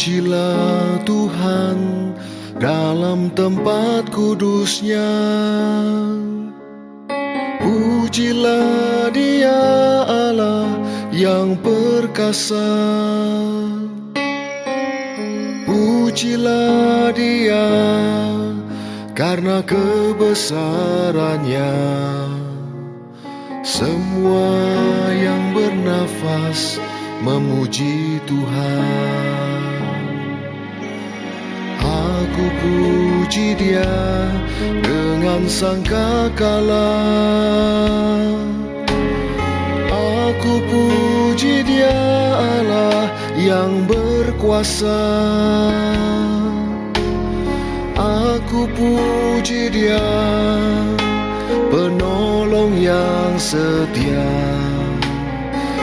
Pujilah Tuhan dalam tempat kudusnya. Pujilah Dia Allah yang perkasa. Pujilah Dia karena kebesarannya. Semua yang bernafas memuji Tuhan. Aku puji Dia dengan sangkakala. Aku puji Dia Allah yang berkuasa. Aku puji Dia penolong yang setia.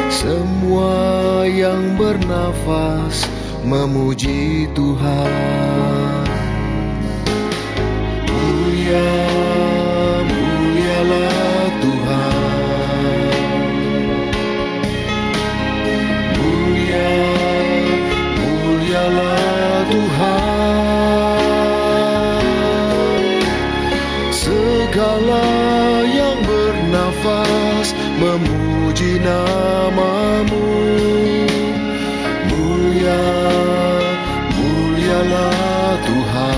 Semua yang bernafas memuji Tuhan. Mulialah Tuhan. Mulialah Tuhan. Segala yang bernafas memuji nama-Mu. Mulialah Tuhan.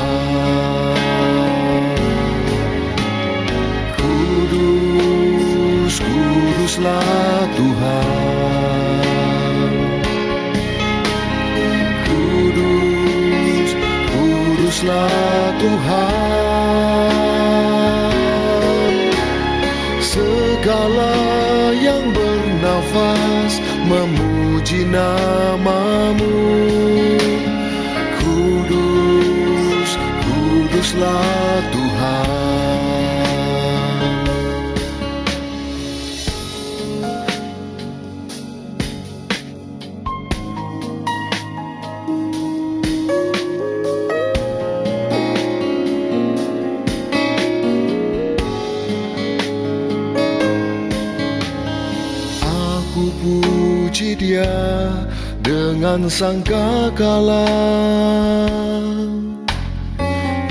Kuduslah Tuhan. Kuduslah Tuhan. Segala yang bernafas memuji nama-Mu. Kuduslah Tuhan. Aku puji Dia dengan sangkakala.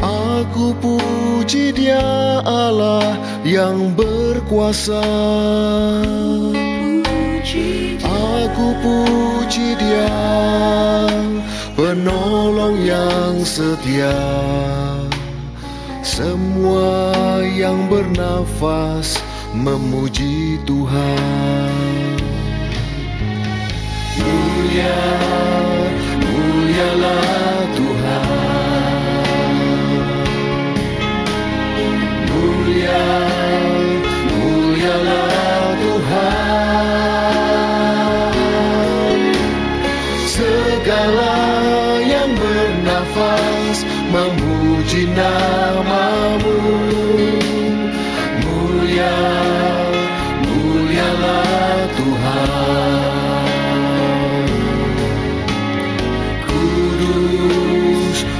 Aku puji Dia Allah yang berkuasa. Aku puji Dia penolong yang setia. Semua yang bernafas memuji Tuhan. Mulialah Tuhan. Mulialah Tuhan. Segala yang bernafas memuji nama-Mu. Mulialah Tuhan.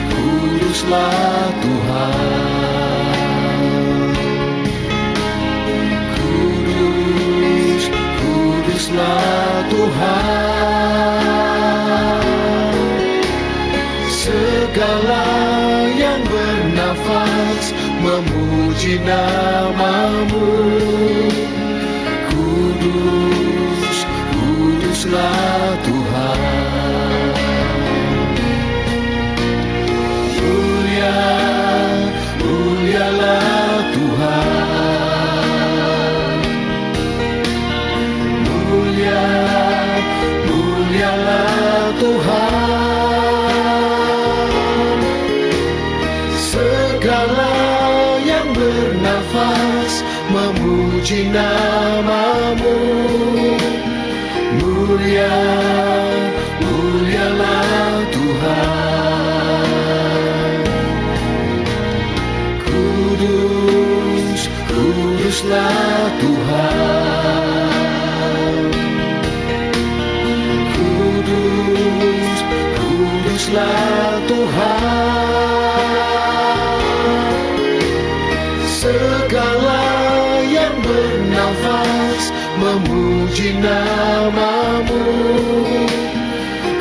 Kuduslah Tuhan. Kuduslah Tuhan. Segala yang bernafas memuji nama-Mu. Kuduslah Tuhan. Mulialah Tuhan. Mulialah Tuhan. Segala yang bernafas memuji nama-Mu. Mulialah Tuhan. Kuduslah Tuhan. Kuduslah Tuhan. Segala yang bernafas memuji nama-Mu.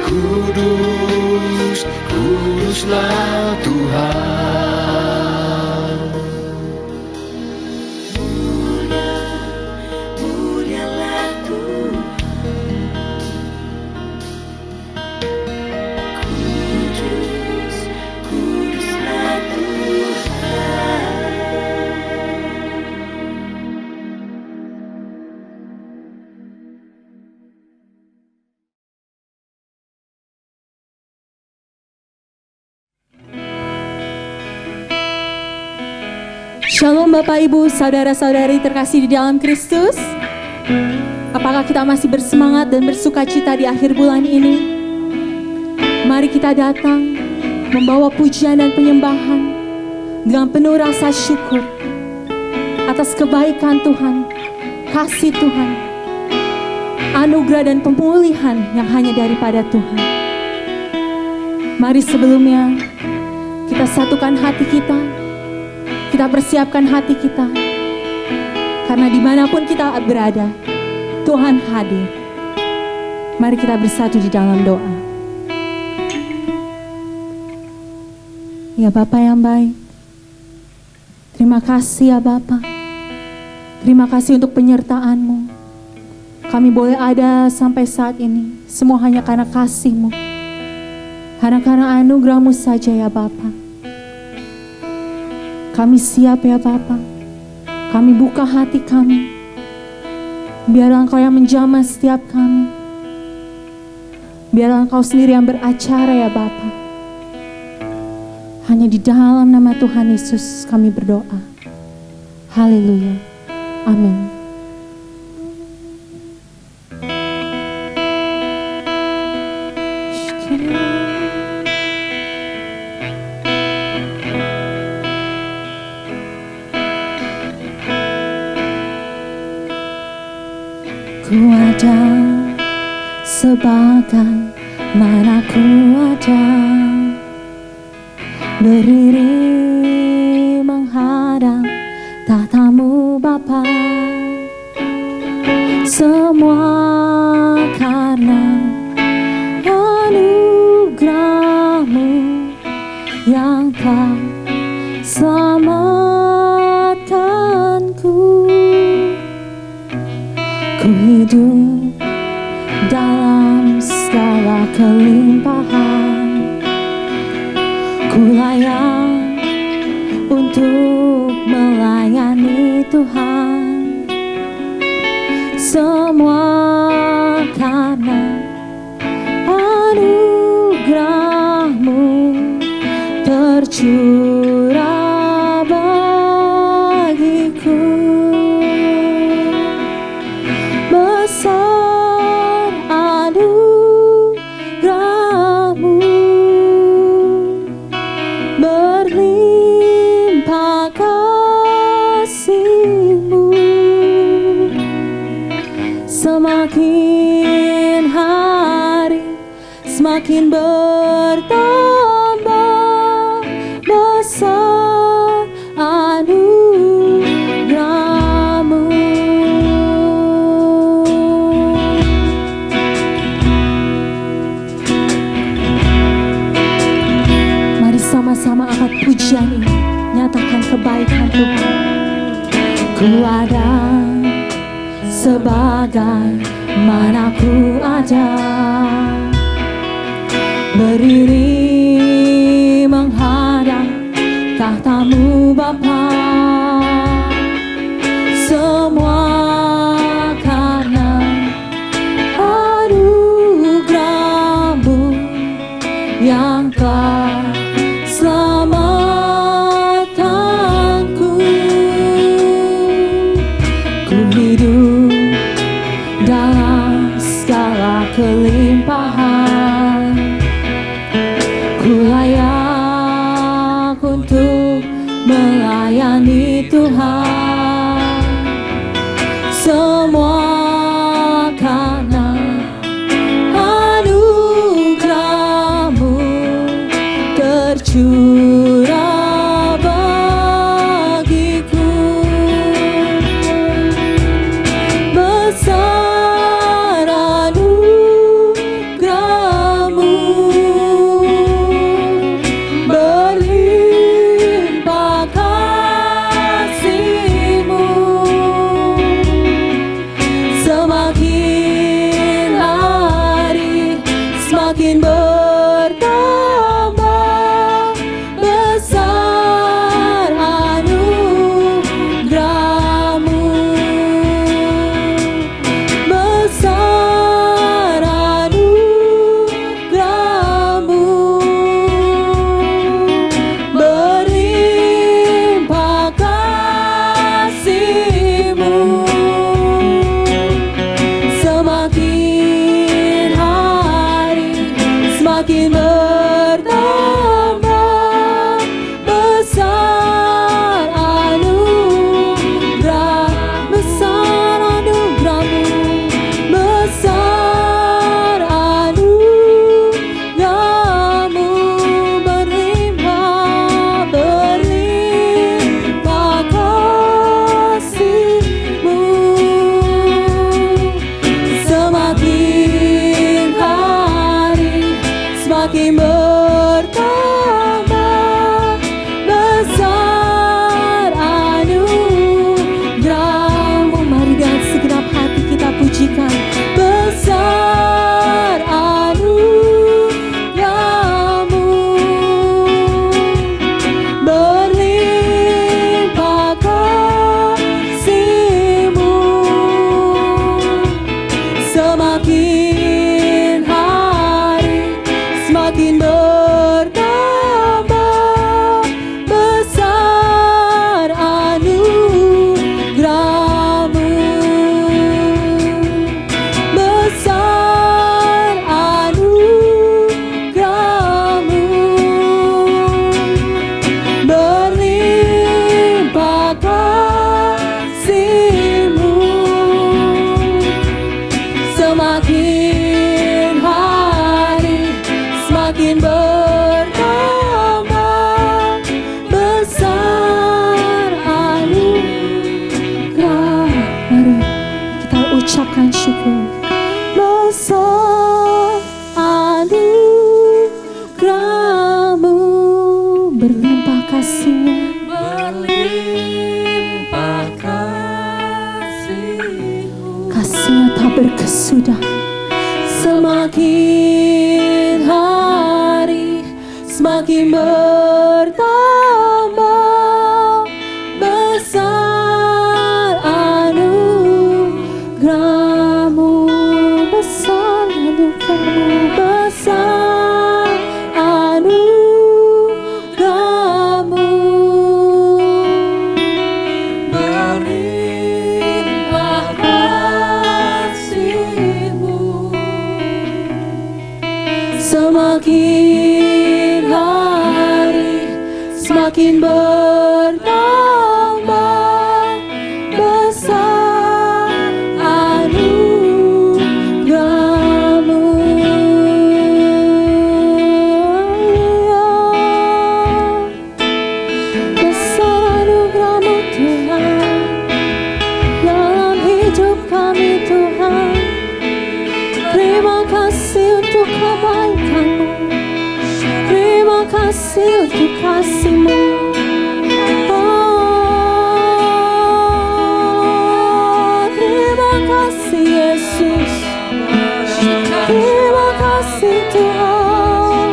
Kudus, kuduslah Tuhan. Mulialah Tuhan, kuduslah Tuhan. Shalom Bapak Ibu, saudara-saudari terkasih di dalam Kristus. Apakah kita masih bersemangat dan bersuka cita di akhir bulan ini? Mari kita datang membawa pujian dan penyembahan dengan penuh rasa syukur atas kebaikan Tuhan, kasih Tuhan, anugerah dan pemulihan yang hanya daripada Tuhan. Mari sebelumnya kita satukan hati kita. Kita persiapkan hati kita, karena dimanapun kita berada, Tuhan hadir. Mari kita bersatu di dalam doa. Ya Bapa yang baik, terima kasih ya Bapa. Terima kasih untuk penyertaan-Mu. Kami boleh ada sampai saat ini, semua hanya karena kasih-Mu. Hanya karena anugerah-Mu saja ya Bapa. Kami siap ya Bapa. Kami buka hati kami. Biarlah Engkau yang menjamah setiap kami. Biarlah Engkau sendiri yang beracara ya Bapa. Hanya di dalam nama Tuhan Yesus kami berdoa. Haleluya. Amin. Ku ada sebagai mana ku ada, berdiri menghadap tahta-Mu Bapa. Semua karena anugerah-Mu yang telah selamatkanku. Ku hidup dalam segala kelimpahan. Ku layak untuk melayani Tuhan. Semua karena anugerah-Mu tercurah bagiku. Besar anugerah-Mu, berlimpah kasih-Mu. Semakin hari semakin bertambah besar anugerah-Mu. Mari sama-sama angkat pujian ini, nyatakan kebaikan Tuhan. Ku ada sebagai mana ku ada, berdiri menghadap tahta-Mu Bapa. Semua karena anugerah-Mu yang telah selamatkanku. Ku hidup dalam segala kelimpahan. Ku layak untuk melayani Tuhan. Semua karena anugerah-Mu tercurah bagiku. Besar anugerah-Mu, semakin bertambah besar anugerah-Mu. Mari dengan segenap hati kita pujikan. Besar anugerah-Mu, berlimpah kasih-Mu, semakin hari semakin bertambah besar anugerah-Mu, besar anugerah-Mu, berlimpah kasih-Mu, semakin hari semakin bertambah besar anugerah. Mari kita ucapkan syukur. Besar anugerah-Mu, berlimpah kasih-Nya, berlimpah kasih-Mu, kasih-Nya tak berkesudahan. Semakin hari semakin bertambah besar anugerah-Mu, besar anugerah-Mu, besar anugerah-Mu, berlimpah kasih-Mu, semakin hari semakin bertambah besar anugerah-Mu. Besar anugerah-Mu Tuhan, dalam hidup kami Tuhan. Terima kasih untuk kebaikan-Mu, terima kasih untuk kasih-Mu. Oh, terima kasih Yesus, terima kasih Tuhan.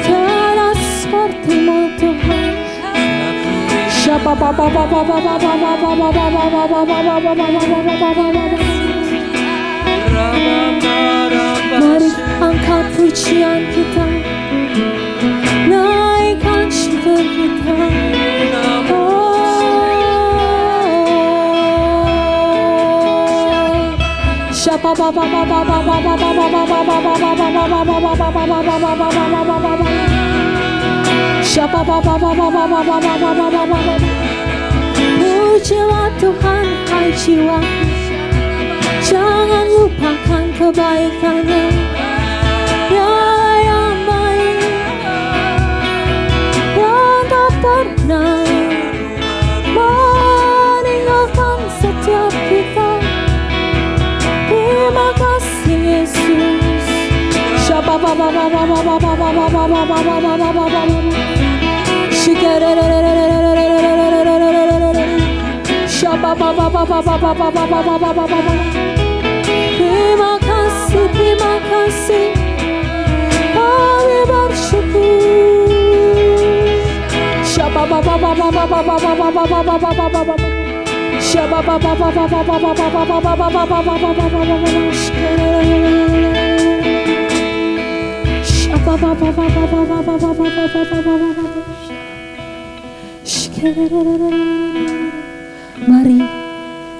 Tiada seperti-Mu Tuhan. Mari angkat pujian kita, naikkan syukur kita. Pujilah Tuhan, hai jiwaku, jangan lupakan kebaikan-Nya. Dia yang baik dan tak pernah meninggalkan setiap kita. Terima kasih Yesus. Terima kasih, terima kasih. Kami Mari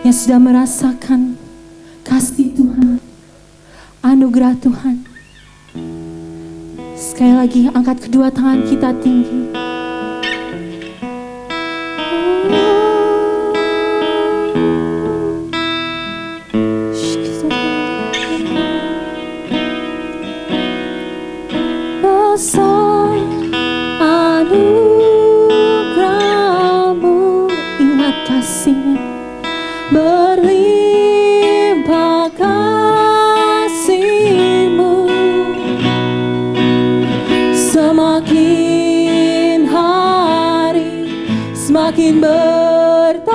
yang sudah merasakan kasih Tuhan, anugerah Tuhan, sekali lagi angkat kedua tangan kita tinggi. besar anugerah-Mu, ingat kasih-Nya, berlimpah kasih-Mu, semakin hari semakin bertambah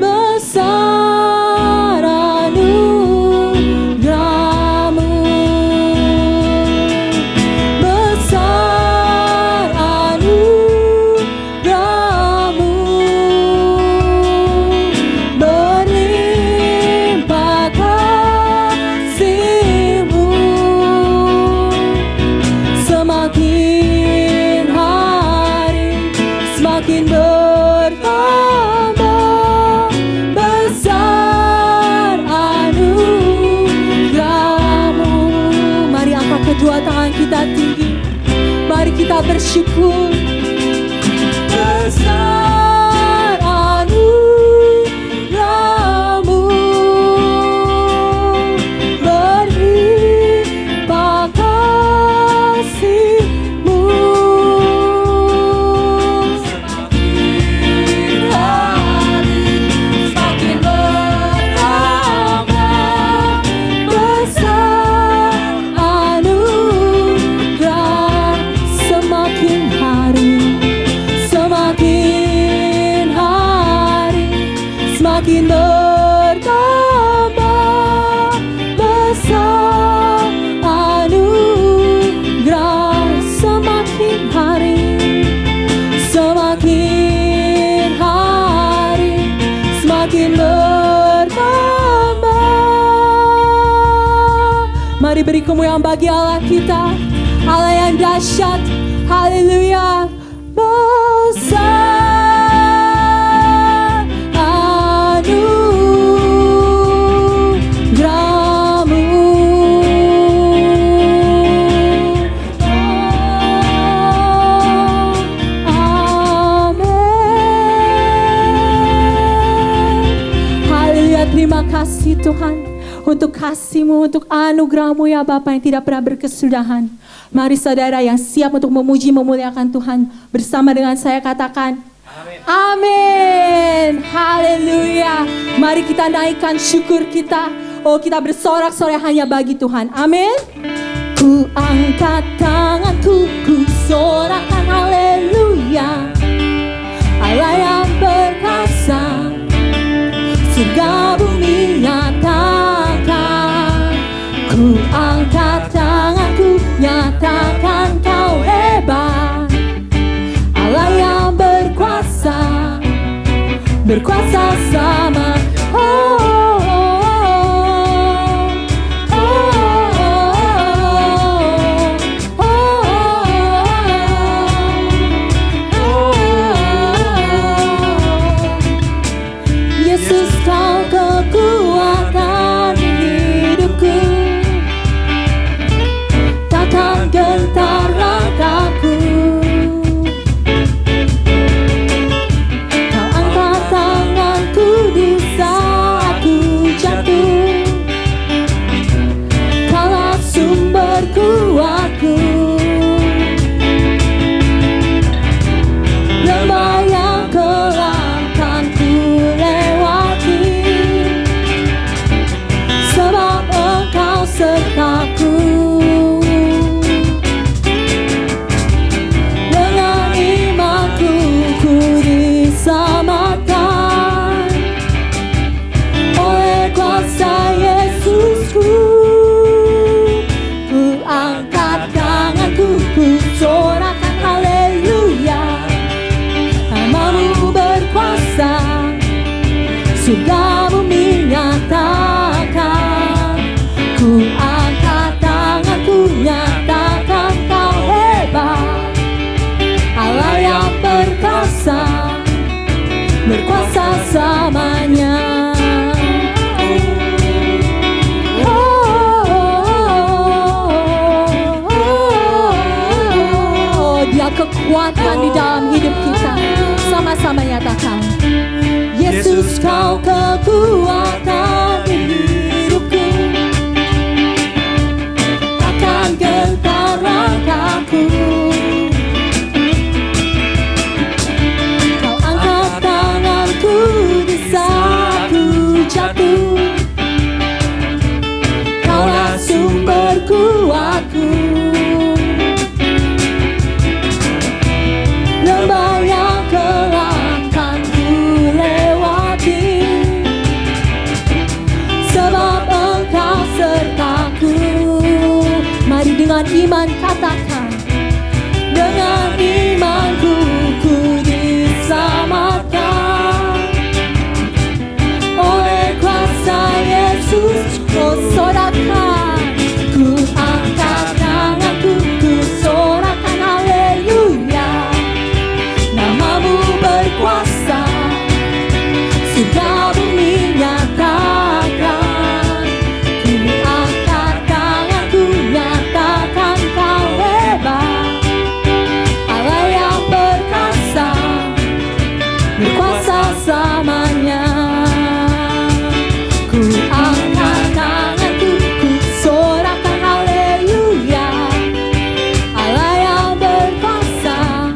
besar anugerah-Mu, besar anugerah-Mu, berlimpah kasih-Mu, semakin hari semakin bertambah besar anugerah-Mu. Mari angkat kedua tangan kita tinggi, mari kita bersyukur. Besar anugerah-Mu, berlimpah kasih-Mu, semakin hari semakin bertambah besar anugerah, semakin hari semakin bertambah besar anugerah, semakin hari semakin bertambah. Mari beri kemuliaan bagi Allah kita, Allah yang dahsyat. Haleluya. Besar anugerah-Mu, amin. Haleluya. Terima kasih Tuhan untuk kasih-Mu, untuk anugerah-Mu ya Bapa yang tidak pernah berkesudahan. Mari saudara yang siap untuk memuji memuliakan Tuhan bersama dengan saya katakan amin. Haleluya. Mari kita naikkan syukur kita. Oh, kita bersorak-sorai hanya bagi Tuhan. Amin. Ku angkat tanganku, ku sorakan haleluya. Allah yang perkasa, surga bumi nyatakan. Ku angkat tanganku, nyatakan Kau hebat. Allah yang berkuasa, berkuasa sama. Yesus Kau kekuatan hidupku, takkan gentar langkahku. Kau angkat tanganku di saat ku jatuh, Kaulah sumber kuatku. Lembah yang kelam kan ku lewati, sebab Engkau sertaku. Dengan imanku ku diselamatkan oleh kuasa Yesusku. Ku angkat tanganku, ku sorakan haleluya. Nama-Mu berkuasa, surga bumi nyatakan. Ku angkat tanganku, nyatakan Kau hebat. Allah yang perkasa, berkuasa selamanya. Dia kekuatan di dalam hidup kita. Sama-sama nyatakan, Yesus Kau kekuatan hidupku, takkan gentar iman katakan, dengan imanku ku diselamatkan oleh kuasa Yesus. Oh sorakan, ku angkat tanganku, ku sorakan haleluya. Namamu berkuasa, surga bumi nyatakan. Ku angkat tanganku, nyatakan kau hebat. Allah yang perkasa, berkuasa selamanya. Ku angkat tanganku, ku sorakan haleluya. Allah yang berkuasa,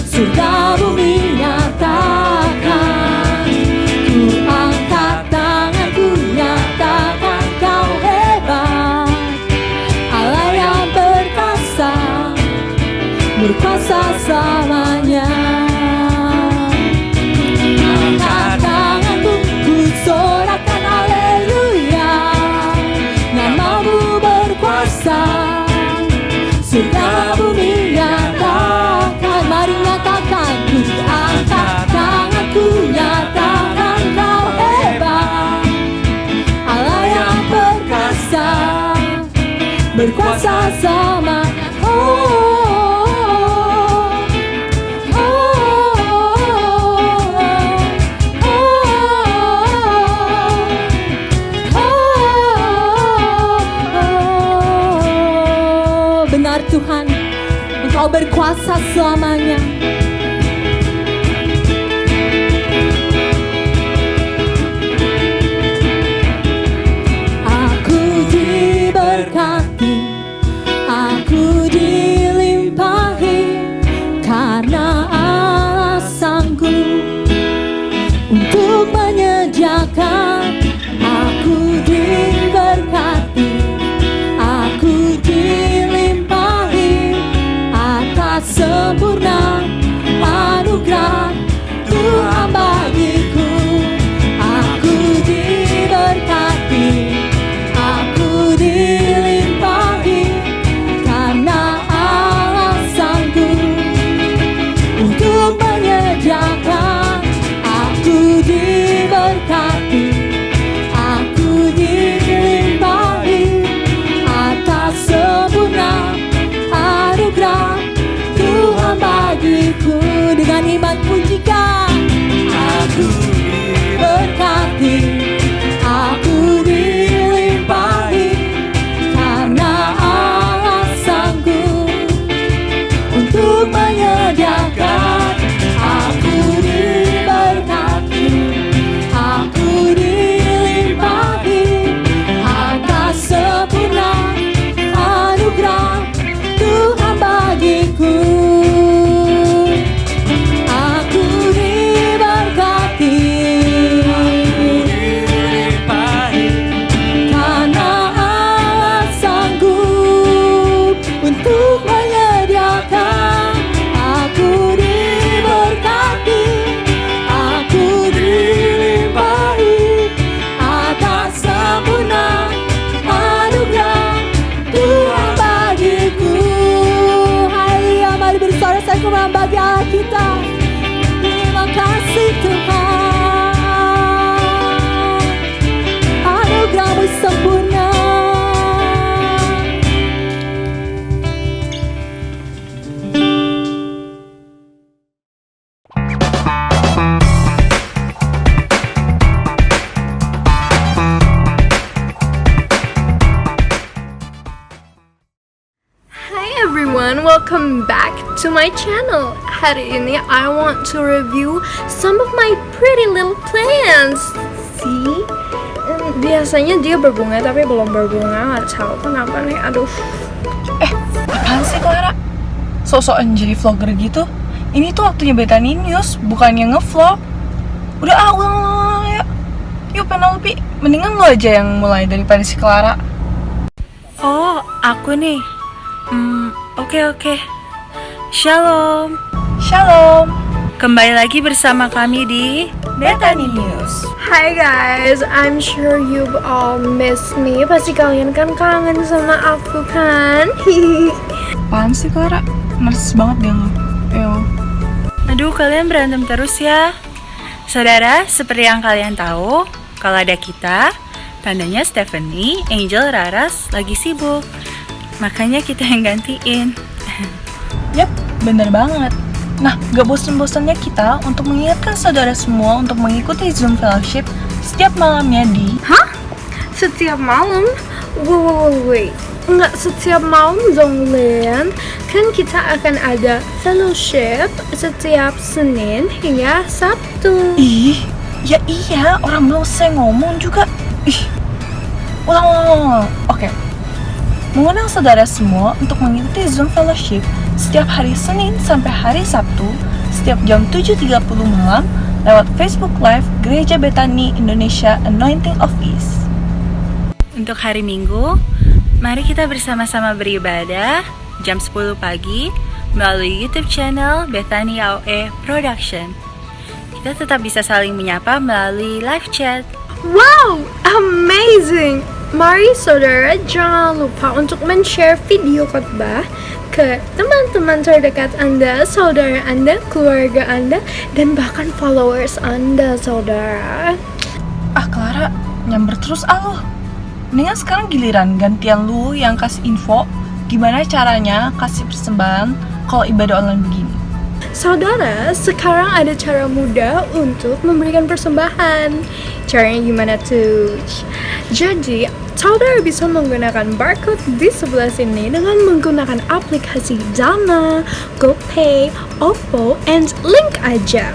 surga bumi nyatakan. Ku angkat tanganku, nyatakan kau hebat. Allah yang perkasa, berkuasa selamanya. Angkat tanganku, ku sorakan haleluya. Namamu berkuasa, surga bumi nyatakan. Mari nyatakan, ku angkat tanganku, nyatakan kau hebat. Allah yang perkasa, berkuasa selamanya. Benar Tuhan, Engkau berkuasa selamanya. Aku diberkati, aku dilimpahi, karena Allah sanggup untuk menyediakan. Aku diberkati, aku dilimpahi, atas sempurna anugerah Tuhan bagiku. Aku diberkati, aku dilimpahi, karena Allah sanggup untuk menyediakan. Aku diberkati, aku dilimpahi, atas sempurna anugerah Tuhan bagiku. Dengan iman pujikan, aku diberkati, aku dilimpahi, karena Allah sanggup untuk menyediakan. Aku diberkati, aku dilimpahi, atas sempurna anugerah Tuhan bagiku. Aku diberkati, karena Allah sanggup untuk menyediakan. Aku diberkati, aku dilimpahi, atas sempurna anugerah Tuhan bagiku. Haleluya, mari bersorak-sorai bagi Allah kita. Terima kasih Tuhan, anugerah-Mu sempurna. Hi everyone, welcome back to my channel. Hari ini I want to review some of my pretty little plants. See? Biasanya dia berbunga tapi belum berbunga, nggak tahu kenapa nih. Aduh. Apaan sih Clara? Sok-sokan jadi vlogger gitu? Ini tuh waktunya Betani News, bukannya ngevlog. Udah ulang ya. Yuk Penelope, mendingan lo aja yang mulai daripada si Clara. Oh, aku nih. Oke. Shalom. Shalom. kembali lagi bersama kami di Bethany News. Hi guys, I'm sure you've all missed me. Pasti kalian kan kangen sama aku kan? Apaan sih Clara? Narsis banget dia lo. Aduh, kalian berantem terus ya. Saudara, seperti yang kalian tahu, kalau ada kita, tandanya Stephanie, Angel, Raras lagi sibuk. Makanya kita yang gantiin. Yap, bener banget. Nah, gak bosan-bosannya kita untuk mengingatkan saudara semua untuk mengikuti Zoom Fellowship setiap malamnya di... Hah? Setiap malam? Wait. Nggak setiap malam dong, Len. Kan kita akan ada fellowship setiap Senin hingga Sabtu. Ih, ya iya, orang belum selesai ngomong juga. Ih, ulang. Oke. Mengundang saudara semua untuk mengikuti Zoom Fellowship setiap hari Senin sampai hari Sabtu setiap jam 7.30 malam lewat Facebook Live Gereja Bethany Indonesia Anointing Office. Untuk hari Minggu, mari kita bersama-sama beribadah jam 10 pagi melalui YouTube channel Bethany AOE Production. Kita tetap bisa saling menyapa melalui live chat. Wow, amazing! Mari saudara jangan lupa untuk men-share video khotbah ke teman-teman terdekat Anda, saudara Anda, keluarga Anda, dan bahkan followers Anda, saudara. Ah Clara, nyamber terus lo. Mendingan sekarang giliran gantian lu yang kasih info gimana caranya kasih persembahan kalau ibadah online begini. Saudara, sekarang ada cara mudah untuk memberikan persembahan. Caranya gimana tuh? Jadi, saudara bisa menggunakan barcode di sebelah sini dengan menggunakan aplikasi Dana, GoPay, OVO, and Link aja.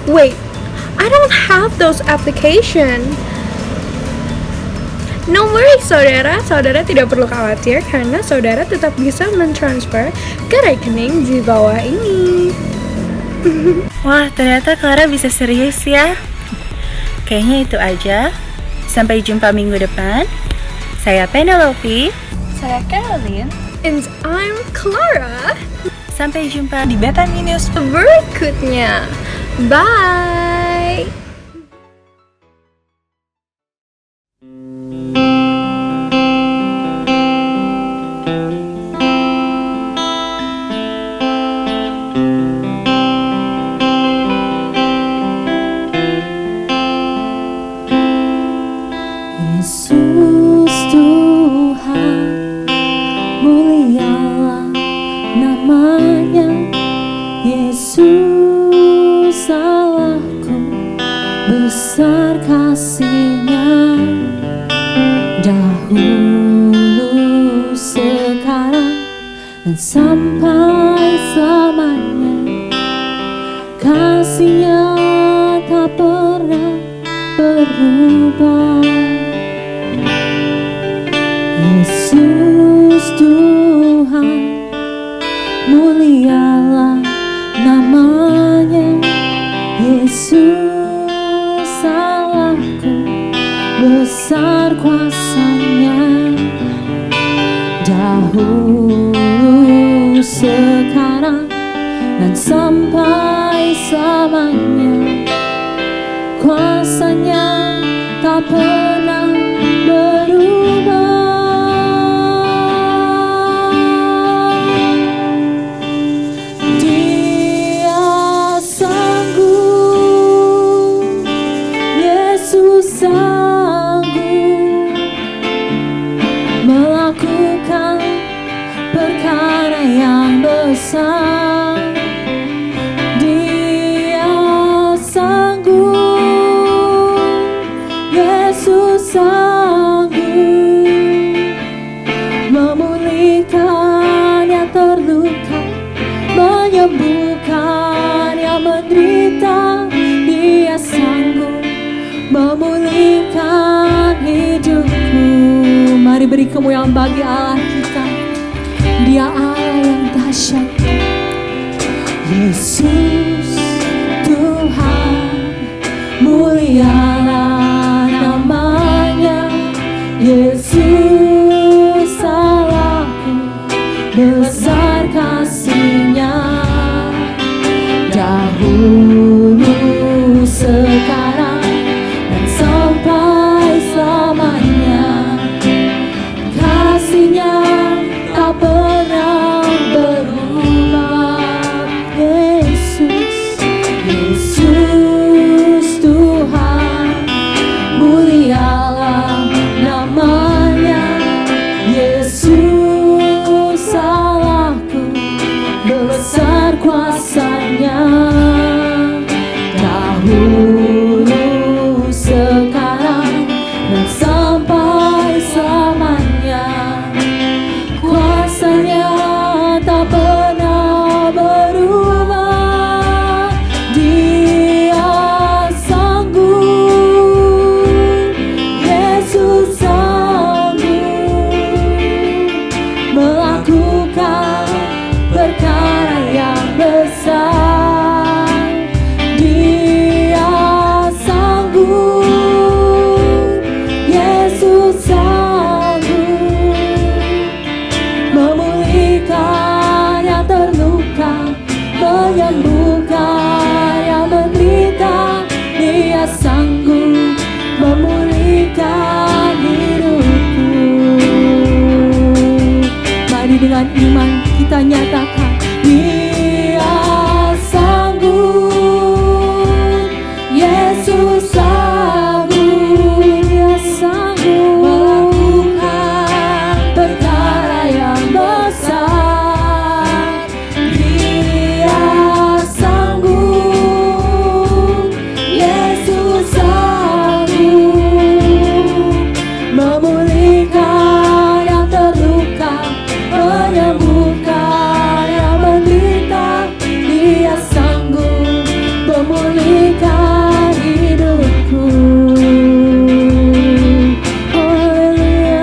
Wait, I don't have those application. No worries saudara tidak perlu khawatir karena saudara tetap bisa mentransfer ke rekening di bawah ini. Wah, ternyata Clara bisa serius ya. Kayaknya itu aja. Sampai jumpa minggu depan. Saya Penelope. Saya Caroline. And I'm Clara. Sampai jumpa Di Bethany News. Berikutnya. Bye. Yesus Tuhan, mulialah namanya. Yesus Allahku, besar kasih-Nya. Dahulu, sekarang, dan sampai selamanya. Kasih-Nya tak pernah berubah. Yesus Tuhan, mulialah namanya. Yesus Allahku, besar kuasa-Nya. Dahulu, sekarang, dan sampai selamanya. Kuasa-Nya tak pernah berubah. Sanggup melakukan perkara yang besar. Dia sanggup, Yesus sanggup memulihkan yang terluka, menyembuhkan yang menderita. Dia sanggup memulihkan hidupku. Mari beri kemuliaan bagi Allah kita. Dia Allah yang dahsyat. Yesus Tuhan, mulialah namanya. Yesus Allahku, besar kasih-Nya. Dahulu, dengan iman kita nyatakan, Dia sanggup, Yesus sanggup, Dia sanggup melakukan perkara yang besar. Dia sanggup, Yesus sanggup memulihkan yang terluka, menyembuhkan yang menderita. Dia sanggup memulihkan hidupku. Haleluya.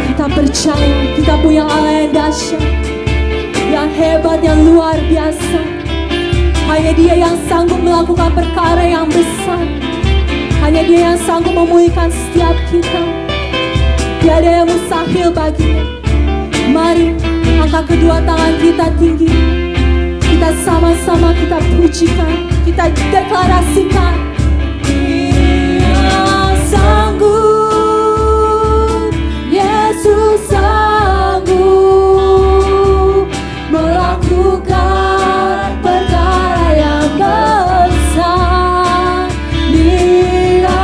Kita percaya kita punya Allah yang dahsyat, yang hebat, yang luar biasa. Hanya Dia yang sanggup melakukan perkara yang besar. Hanya Dia yang sanggup memulihkan setiap kita. Tiada yang mustahil baginya. Mari angkat kedua tangan kita tinggi. Kita sama-sama kita pujikan, kita deklarasikan. Dia sanggup, Yesus sanggup melakukan perkara yang besar. Dia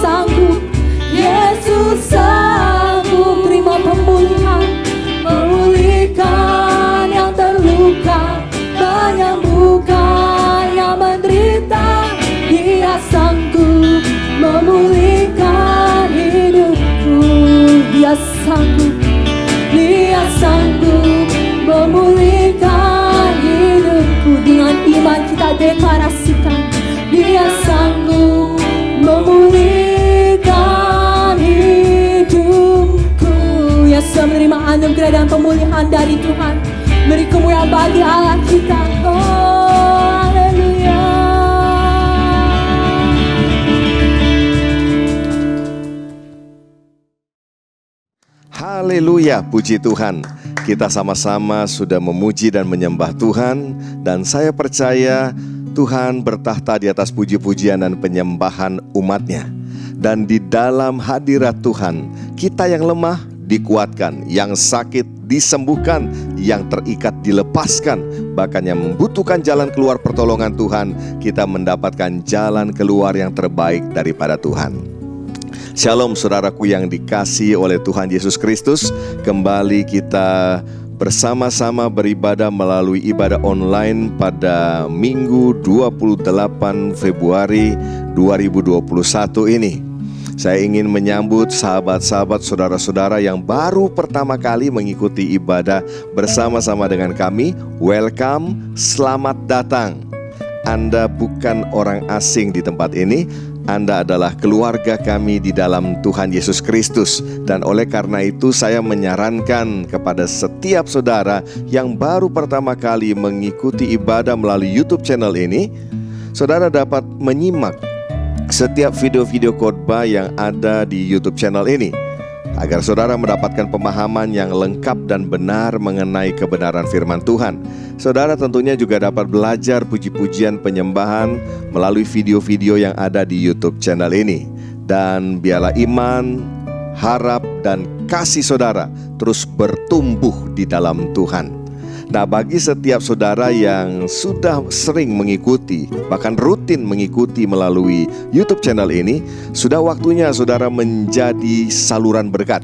sanggup, Yesus sanggup terima pemulihan, memulihkan yang terluka, menyembuhkan yang menderita. Dia sanggup memulihkan hidupku. Dia sanggup memulihkan hidupku. Dengan iman kita deklarasikan, Dia sanggup memulihkan hidupku. Yang sudah menerima anugerah dan pemulihan dari Tuhan, beri kemuliaan bagi Allah kita. Oh, haleluya. Haleluya, puji Tuhan. Kita sama-sama sudah memuji dan menyembah Tuhan. Dan saya percaya Tuhan bertahta di atas puji-pujian dan penyembahan umatnya. Dan di dalam hadirat Tuhan, kita yang lemah dikuatkan, yang sakit disembuhkan, yang terikat dilepaskan. Bahkan yang membutuhkan jalan keluar pertolongan Tuhan, kita mendapatkan jalan keluar yang terbaik daripada Tuhan. Shalom saudaraku yang dikasihi oleh Tuhan Yesus Kristus. Kembali kita bersama-sama beribadah melalui ibadah online pada Minggu 28 Februari 2021 ini. Saya ingin menyambut sahabat-sahabat, saudara-saudara yang baru pertama kali mengikuti ibadah bersama-sama dengan kami. Welcome, selamat datang. Anda bukan orang asing di tempat ini. Anda adalah keluarga kami di dalam Tuhan Yesus Kristus. Dan oleh karena itu saya menyarankan kepada setiap saudara yang baru pertama kali mengikuti ibadah melalui YouTube channel ini, saudara dapat menyimak setiap video-video khotbah yang ada di YouTube channel ini, agar saudara mendapatkan pemahaman yang lengkap dan benar mengenai kebenaran firman Tuhan. Saudara tentunya juga dapat belajar puji-pujian penyembahan melalui video-video yang ada di YouTube channel ini. Dan biarlah iman, harap, dan kasih saudara terus bertumbuh di dalam Tuhan. Nah, bagi setiap saudara yang sudah sering mengikuti, bahkan rutin mengikuti melalui YouTube channel ini, sudah waktunya saudara menjadi saluran berkat.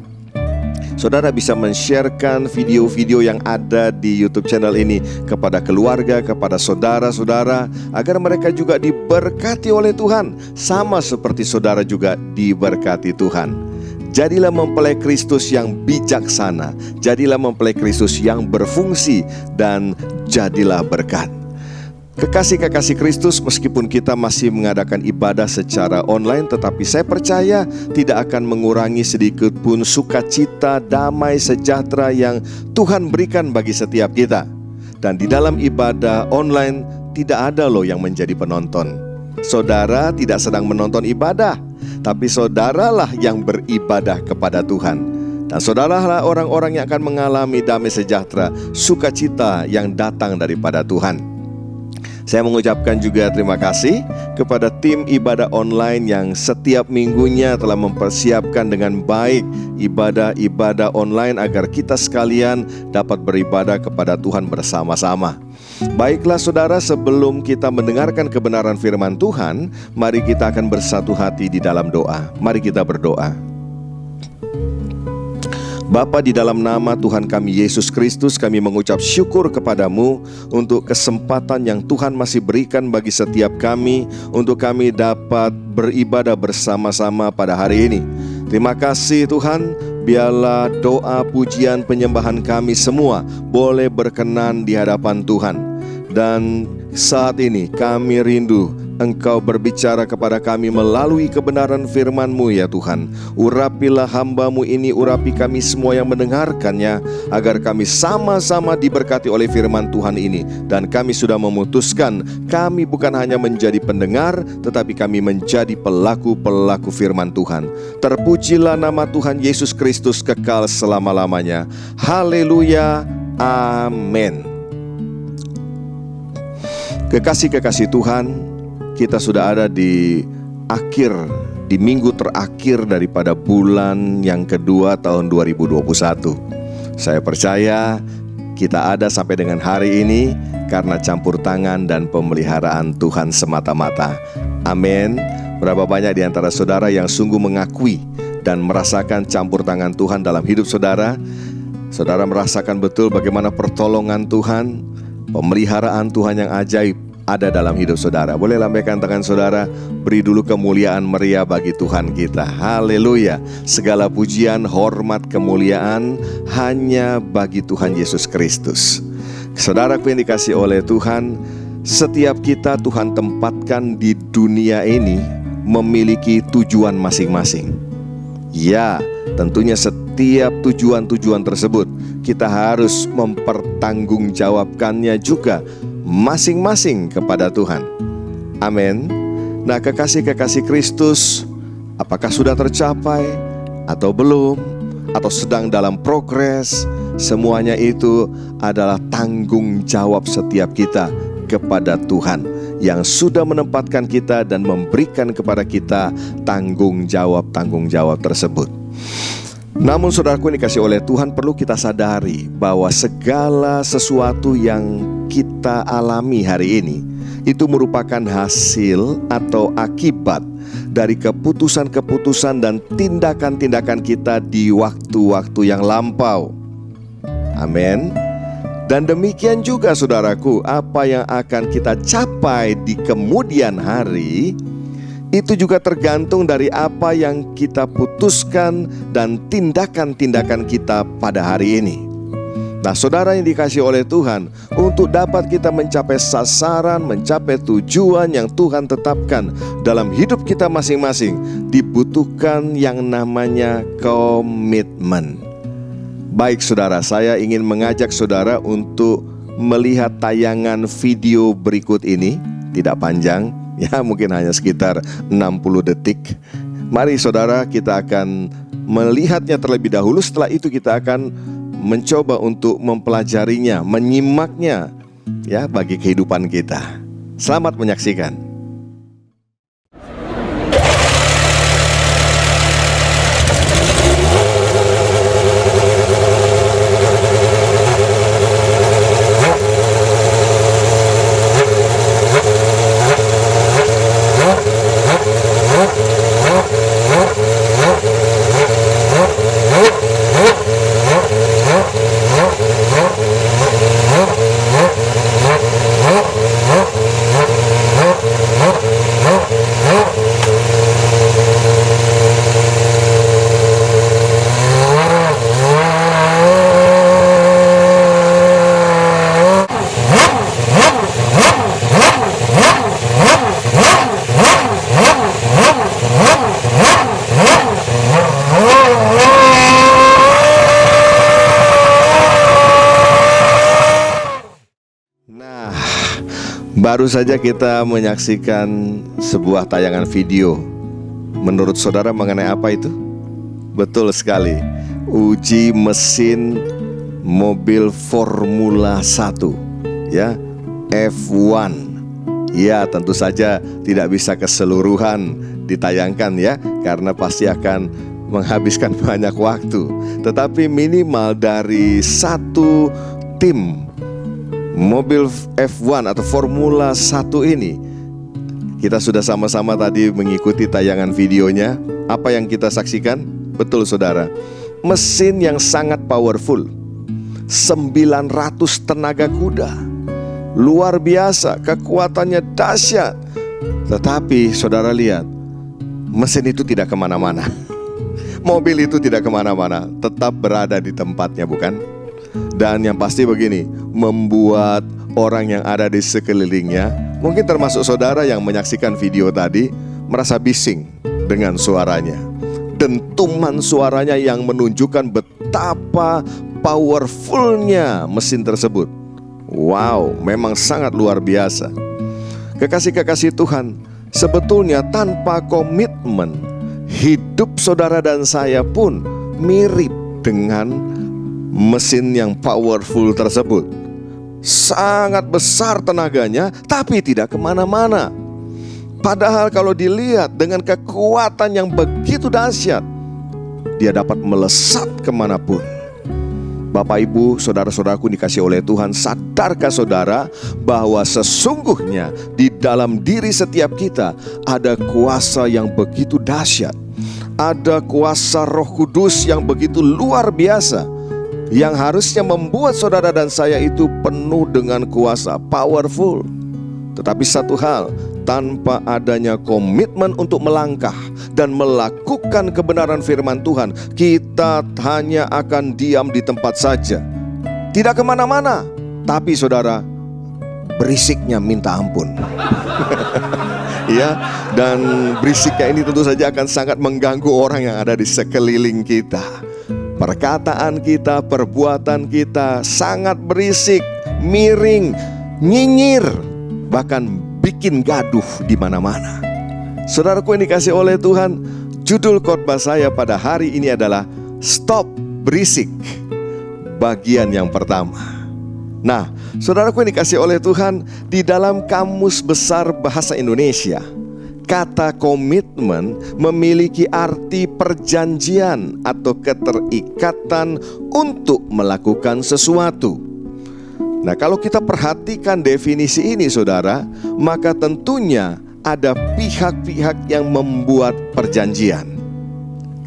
Saudara bisa men-sharekan video-video yang ada di YouTube channel ini kepada keluarga, kepada saudara-saudara, agar mereka juga diberkati oleh Tuhan, sama seperti saudara juga diberkati Tuhan. Jadilah mempelai Kristus yang bijaksana, jadilah mempelai Kristus yang berfungsi, dan jadilah berkat. Kekasih-kekasih Kristus, meskipun kita masih mengadakan ibadah secara online, tetapi saya percaya tidak akan mengurangi sedikit pun sukacita, damai, sejahtera yang Tuhan berikan bagi setiap kita. Dan di dalam ibadah online tidak ada loh yang menjadi penonton. Saudara tidak sedang menonton ibadah, tapi saudaralah yang beribadah kepada Tuhan. Dan saudaralah orang-orang yang akan mengalami damai sejahtera, sukacita yang datang daripada Tuhan. Saya mengucapkan juga terima kasih kepada tim ibadah online yang setiap minggunya telah mempersiapkan dengan baik ibadah-ibadah online agar kita sekalian dapat beribadah kepada Tuhan bersama-sama. Baiklah saudara, sebelum kita mendengarkan kebenaran firman Tuhan, mari kita akan bersatu hati di dalam doa. Mari kita berdoa. Bapa, di dalam nama Tuhan kami Yesus Kristus, kami mengucap syukur kepadamu untuk kesempatan yang Tuhan masih berikan bagi setiap kami untuk kami dapat beribadah bersama-sama pada hari ini. Terima kasih Tuhan, biarlah doa, pujian, penyembahan kami semua boleh berkenan di hadapan Tuhan. Dan saat ini kami rindu Engkau berbicara kepada kami melalui kebenaran firman-Mu ya Tuhan. Urapilah hamba-Mu ini, urapi kami semua yang mendengarkannya, agar kami sama-sama diberkati oleh firman Tuhan ini. Dan kami sudah memutuskan, kami bukan hanya menjadi pendengar, tetapi kami menjadi pelaku-pelaku firman Tuhan. Terpujilah nama Tuhan Yesus Kristus kekal selama-lamanya. Haleluya, amin. Kekasih-kekasih Tuhan, kita sudah ada di minggu terakhir daripada bulan yang kedua tahun 2021. Saya percaya kita ada sampai dengan hari ini karena campur tangan dan pemeliharaan Tuhan semata-mata. Amin. Berapa banyak di antara saudara yang sungguh mengakui dan merasakan campur tangan Tuhan dalam hidup saudara? Saudara merasakan betul bagaimana pertolongan Tuhan, pemeliharaan Tuhan yang ajaib ada dalam hidup saudara. Boleh lambaikan tangan saudara, beri dulu kemuliaan meriah bagi Tuhan kita. Haleluya. Segala pujian, hormat, kemuliaan hanya bagi Tuhan Yesus Kristus. Saudaraku yang dikasihi oleh Tuhan, setiap kita Tuhan tempatkan di dunia ini memiliki tujuan masing-masing. Ya, tentunya setiap tujuan-tujuan tersebut kita harus mempertanggungjawabkannya juga masing-masing kepada Tuhan. Amin. Nah, kekasih-kekasih Kristus, apakah sudah tercapai atau belum, atau sedang dalam progres? Semuanya itu adalah tanggung jawab setiap kita kepada Tuhan yang sudah menempatkan kita dan memberikan kepada kita tanggung jawab tersebut. Namun saudaraku yang dikasihi oleh Tuhan, perlu kita sadari bahwa segala sesuatu yang kita alami hari ini itu merupakan hasil atau akibat dari keputusan-keputusan dan tindakan-tindakan kita di waktu-waktu yang lampau. Amin. Dan demikian juga saudaraku, apa yang akan kita capai di kemudian hari itu juga tergantung dari apa yang kita putuskan dan tindakan-tindakan kita pada hari ini. Nah, saudara yang dikasihi oleh Tuhan, untuk dapat kita mencapai sasaran, mencapai tujuan yang Tuhan tetapkan dalam hidup kita masing-masing, dibutuhkan yang namanya komitmen. Baik saudara, saya ingin mengajak saudara untuk melihat tayangan video berikut ini. Tidak panjang, ya mungkin hanya sekitar 60 detik. Mari saudara, kita akan melihatnya terlebih dahulu. Setelah itu kita akan mencoba untuk mempelajarinya, menyimaknya ya bagi kehidupan kita. Selamat menyaksikan. Baru saja kita menyaksikan sebuah tayangan video. Menurut saudara mengenai apa itu? Betul sekali, uji mesin mobil Formula 1 ya, F1. Ya, tentu saja tidak bisa keseluruhan ditayangkan ya, karena pasti akan menghabiskan banyak waktu. Tetapi minimal dari satu tim mobil F1 atau Formula 1 ini, kita sudah sama-sama tadi mengikuti tayangan videonya. Apa yang kita saksikan? Betul saudara, mesin yang sangat powerful, 900 tenaga kuda, luar biasa, kekuatannya dahsyat. Tetapi saudara lihat, mesin itu tidak kemana-mana. Mobil itu tidak kemana-mana, tetap berada di tempatnya, bukan? Dan yang pasti begini, membuat orang yang ada di sekelilingnya, mungkin termasuk saudara yang menyaksikan video tadi, merasa bising dengan suaranya. Dentuman suaranya yang menunjukkan betapa powerfulnya mesin tersebut. Wow, memang sangat luar biasa. Kekasih-kekasih Tuhan, sebetulnya tanpa komitmen, hidup saudara dan saya pun mirip dengan mesin yang powerful tersebut. Sangat besar tenaganya, tapi tidak kemana-mana. Padahal kalau dilihat dengan kekuatan yang begitu dahsyat, dia dapat melesat kemanapun. Bapak, Ibu, saudara-saudaraku dikasih oleh Tuhan, sadarkah saudara bahwa sesungguhnya di dalam diri setiap kita ada kuasa yang begitu dahsyat. Ada kuasa Roh Kudus yang begitu luar biasa, yang harusnya membuat saudara dan saya itu penuh dengan kuasa, powerful. Tetapi satu hal, tanpa adanya komitmen untuk melangkah dan melakukan kebenaran firman Tuhan, kita hanya akan diam di tempat saja, tidak kemana-mana. Tapi saudara, berisiknya minta ampun. Ya, dan berisiknya ini tentu saja akan sangat mengganggu orang yang ada di sekeliling kita. Perkataan kita, perbuatan kita sangat berisik, miring, nyinyir, bahkan bikin gaduh di mana-mana. Saudaraku yang dikasih oleh Tuhan, judul khotbah saya pada hari ini adalah Stop Berisik, bagian yang pertama. Nah, saudaraku yang dikasih oleh Tuhan, di dalam Kamus Besar Bahasa Indonesia, kata komitmen memiliki arti perjanjian atau keterikatan untuk melakukan sesuatu. Nah, kalau kita perhatikan definisi ini saudara, maka tentunya ada pihak-pihak yang membuat perjanjian.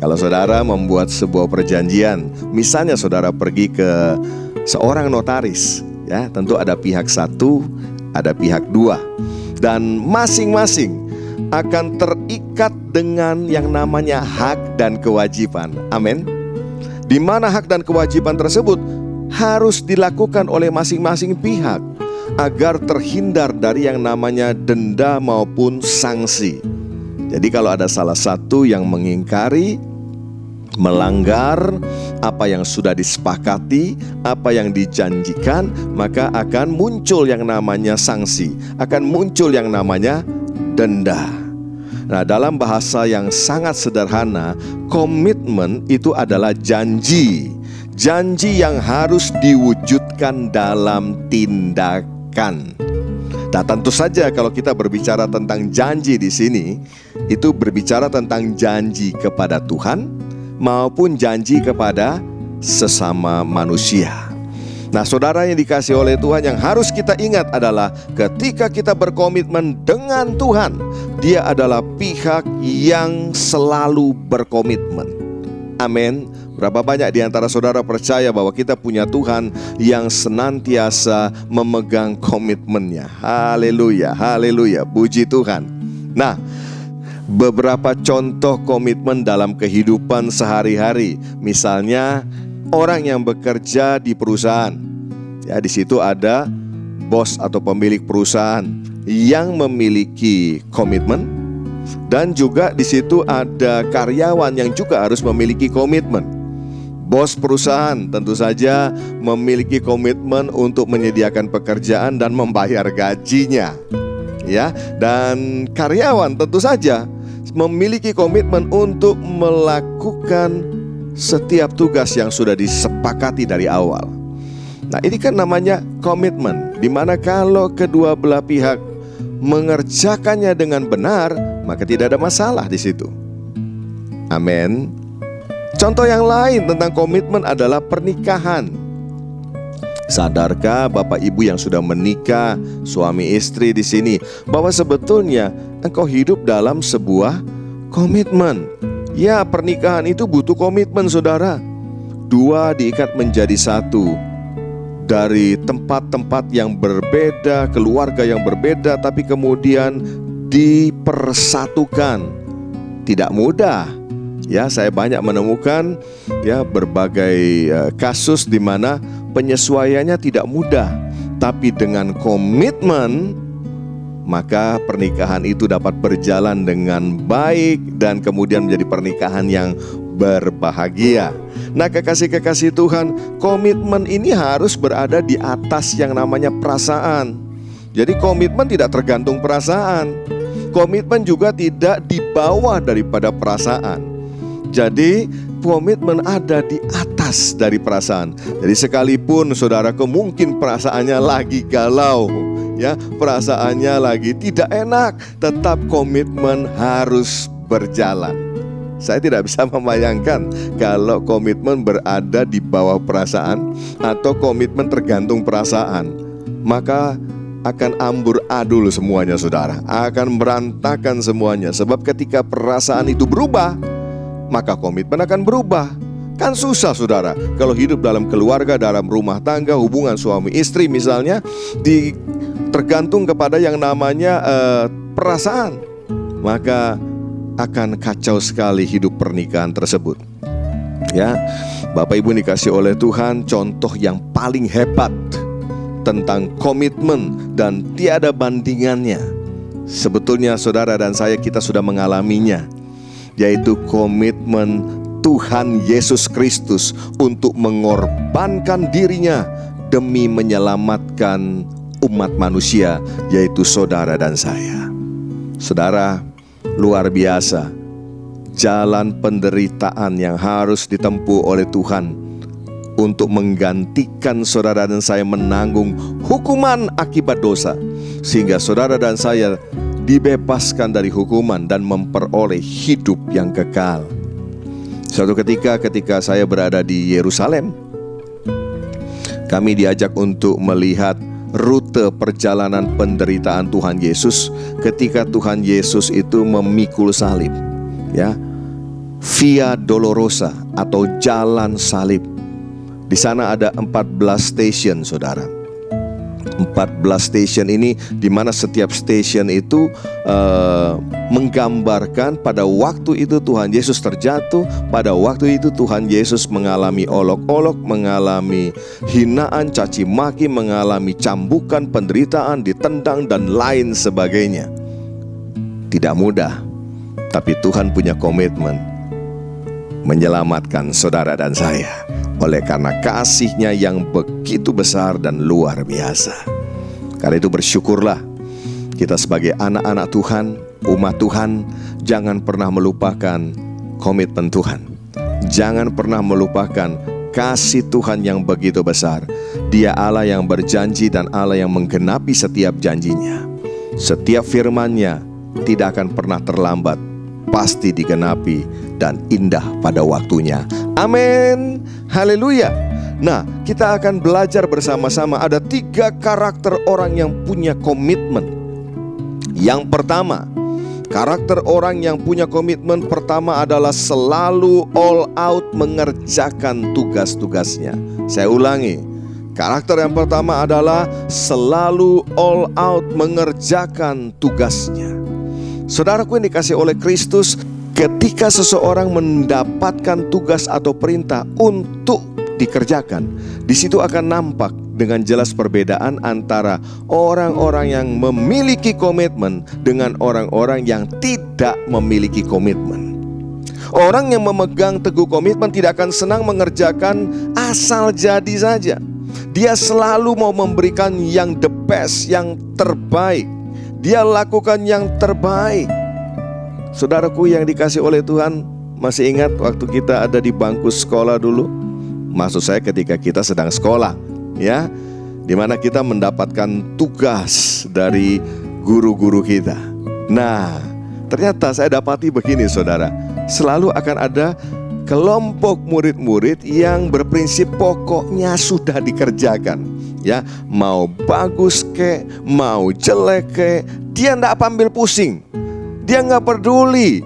Kalau saudara membuat sebuah perjanjian, misalnya saudara pergi ke seorang notaris, ya, tentu ada pihak satu, ada pihak dua, dan masing-masing akan terikat dengan yang namanya hak dan kewajiban. Amin. Di mana hak dan kewajiban tersebut harus dilakukan oleh masing-masing pihak agar terhindar dari yang namanya denda maupun sanksi. Jadi kalau ada salah satu yang mengingkari, melanggar apa yang sudah disepakati, apa yang dijanjikan, maka akan muncul yang namanya sanksi, akan muncul yang namanya denda. Nah, dalam bahasa yang sangat sederhana, komitmen itu adalah janji. Janji yang harus diwujudkan dalam tindakan. Nah, tentu saja kalau kita berbicara tentang janji di sini, itu berbicara tentang janji kepada Tuhan maupun janji kepada sesama manusia. Nah, saudara yang dikasih oleh Tuhan, yang harus kita ingat adalah ketika kita berkomitmen dengan Tuhan, Dia adalah pihak yang selalu berkomitmen. Amin. Berapa banyak di antara saudara percaya bahwa kita punya Tuhan yang senantiasa memegang komitmennya. Haleluya, haleluya, puji Tuhan. Nah, beberapa contoh komitmen dalam kehidupan sehari-hari. Misalnya orang yang bekerja di perusahaan. Ya, di situ ada bos atau pemilik perusahaan yang memiliki komitmen, dan juga di situ ada karyawan yang juga harus memiliki komitmen. Bos perusahaan tentu saja memiliki komitmen untuk menyediakan pekerjaan dan membayar gajinya. Ya, dan karyawan tentu saja memiliki komitmen untuk melakukan setiap tugas yang sudah disepakati dari awal. Nah, ini kan namanya komitmen, dimana kalau kedua belah pihak mengerjakannya dengan benar, maka tidak ada masalah di situ. Amin. Contoh yang lain tentang komitmen adalah pernikahan. Sadarkah Bapak Ibu yang sudah menikah, suami istri di sini, bahwa sebetulnya engkau hidup dalam sebuah komitmen? Ya, pernikahan itu butuh komitmen, saudara. Dua diikat menjadi satu. Dari tempat-tempat yang berbeda, keluarga yang berbeda, tapi kemudian dipersatukan. Tidak mudah. Ya, saya banyak menemukan ya berbagai kasus di mana penyesuaiannya tidak mudah. Tapi dengan komitmen, maka pernikahan itu dapat berjalan dengan baik dan kemudian menjadi pernikahan yang berbahagia. Nah, kekasih-kekasih Tuhan, komitmen ini harus berada di atas yang namanya perasaan. Jadi komitmen tidak tergantung perasaan. Komitmen juga tidak di bawah daripada perasaan. Jadi komitmen ada di atas dari perasaan. Jadi sekalipun saudaraku mungkin perasaannya lagi galau, ya, perasaannya lagi tidak enak, tetap komitmen harus berjalan. Saya tidak bisa membayangkan kalau komitmen berada di bawah perasaan atau komitmen tergantung perasaan, maka akan amburadul semuanya, saudara. Akan berantakan semuanya. Sebab ketika perasaan itu berubah, maka komitmen akan berubah. Kan susah, saudara, kalau hidup dalam keluarga, dalam rumah tangga, hubungan suami istri misalnya, tergantung kepada yang namanya perasaan, maka akan kacau sekali hidup pernikahan tersebut. Ya, Bapak Ibu dikasih oleh Tuhan, contoh yang paling hebat tentang komitmen dan tiada bandingannya, sebetulnya saudara dan saya kita sudah mengalaminya, yaitu komitmen Tuhan Yesus Kristus untuk mengorbankan dirinya demi menyelamatkan umat manusia, yaitu saudara dan saya. Saudara, luar biasa jalan penderitaan yang harus ditempuh oleh Tuhan untuk menggantikan saudara dan saya menanggung hukuman akibat dosa, sehingga saudara dan saya dibebaskan dari hukuman dan memperoleh hidup yang kekal. Suatu ketika saya berada di Yerusalem, kami diajak untuk melihat rute perjalanan penderitaan Tuhan Yesus ketika Tuhan Yesus itu memikul salib, ya, Via Dolorosa atau jalan salib. Di sana ada 14 stasiun, saudara. 14 stasiun ini di mana setiap stasiun itu menggambarkan pada waktu itu Tuhan Yesus terjatuh, pada waktu itu Tuhan Yesus mengalami olok-olok, mengalami hinaan, caci maki, mengalami cambukan, penderitaan, ditendang dan lain sebagainya. Tidak mudah, tapi Tuhan punya komitmen menyelamatkan saudara dan saya oleh karena kasih-Nya yang begitu besar dan luar biasa. Karena itu bersyukurlah kita sebagai anak-anak Tuhan, umat Tuhan, jangan pernah melupakan komitmen Tuhan. Jangan pernah melupakan kasih Tuhan yang begitu besar. Dia Allah yang berjanji dan Allah yang menggenapi setiap janjinya. Setiap firman-Nya tidak akan pernah terlambat, pasti digenapi dan indah pada waktunya. Amin. Haleluya. Nah, kita akan belajar bersama-sama. Ada 3 karakter orang yang punya komitmen. Yang pertama, karakter orang yang punya komitmen pertama adalah selalu all out mengerjakan tugas-tugasnya. Saya ulangi, karakter yang pertama adalah selalu all out mengerjakan tugasnya. Saudaraku yang dikasih oleh Kristus, ketika seseorang mendapatkan tugas atau perintah untuk dikerjakan, di situ akan nampak dengan jelas perbedaan antara orang-orang yang memiliki komitmen dengan orang-orang yang tidak memiliki komitmen. Orang yang memegang teguh komitmen tidak akan senang mengerjakan asal jadi saja. Dia selalu mau memberikan yang the best, yang terbaik. Dia lakukan yang terbaik. Saudaraku yang dikasih oleh Tuhan, masih ingat waktu kita ada di bangku sekolah dulu? Maksud saya ketika kita sedang sekolah, ya, dimana kita mendapatkan tugas dari guru-guru kita. Nah, ternyata saya dapati begini saudara, selalu akan ada kelompok murid-murid yang berprinsip pokoknya sudah dikerjakan. Ya, mau bagus kek, mau jelek kek, dia gak ambil pusing. Dia gak peduli,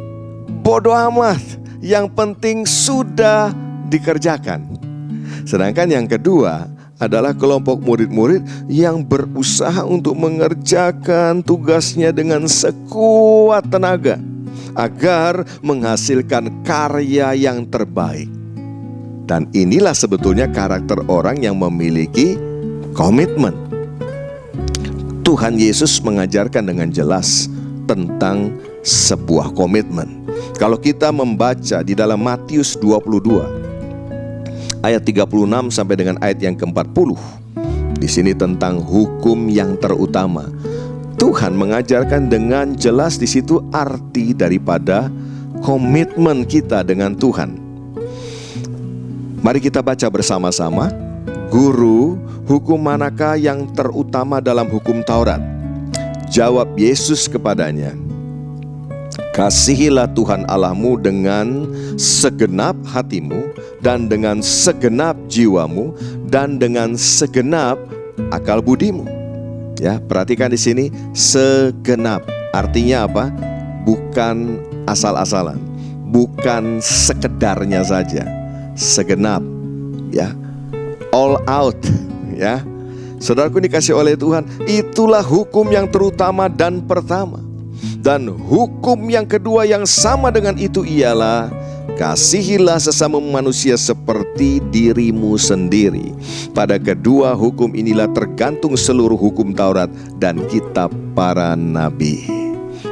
bodoh amat. Yang penting sudah dikerjakan. Sedangkan yang kedua adalah kelompok murid-murid yang berusaha untuk mengerjakan tugasnya dengan sekuat tenaga agar menghasilkan karya yang terbaik. Dan inilah sebetulnya karakter orang yang memiliki komitmen. Tuhan Yesus mengajarkan dengan jelas tentang sebuah komitmen. Kalau kita membaca di dalam Matius 22 ayat 36 sampai dengan ayat yang ke-40, di sini tentang hukum yang terutama. Tuhan mengajarkan dengan jelas di situ arti daripada komitmen kita dengan Tuhan. Mari kita baca bersama-sama. Guru, hukum manakah yang terutama dalam hukum Taurat? Jawab Yesus kepadanya, kasihilah Tuhan Allahmu dengan segenap hatimu, dan dengan segenap jiwamu, dan dengan segenap akal budimu. Ya, perhatikan di sini segenap. Artinya apa? Bukan asal-asalan, bukan sekedarnya saja. Segenap, ya. All out, ya. Saudaraku dikasih oleh Tuhan, itulah hukum yang terutama dan pertama. Dan hukum yang kedua yang sama dengan itu ialah kasihilah sesama manusia seperti dirimu sendiri. Pada kedua hukum inilah tergantung seluruh hukum Taurat dan kitab para nabi.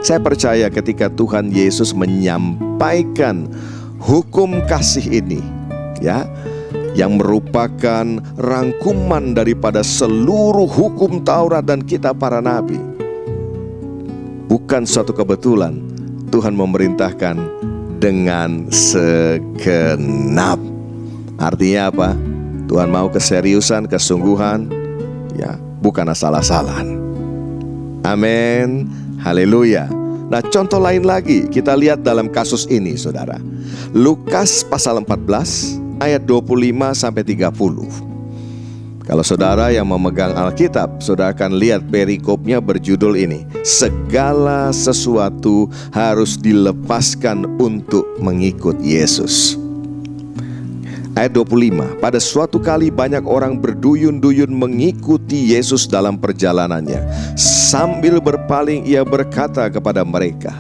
Saya percaya ketika Tuhan Yesus menyampaikan hukum kasih ini, ya, yang merupakan rangkuman daripada seluruh hukum Taurat dan kitab para nabi, bukan suatu kebetulan Tuhan memerintahkan dengan segenap. Artinya apa? Tuhan mau keseriusan, kesungguhan, ya, bukan asal-asalan. Amin, haleluya. Nah, contoh lain lagi kita lihat dalam kasus ini, saudara. Lukas pasal 14 ayat 25 sampai 30. Kalau saudara yang memegang Alkitab, saudara akan lihat perikopnya berjudul ini, segala sesuatu harus dilepaskan untuk mengikut Yesus. Ayat 25, pada suatu kali banyak orang berduyun-duyun mengikuti Yesus dalam perjalanannya. Sambil berpaling ia berkata kepada mereka,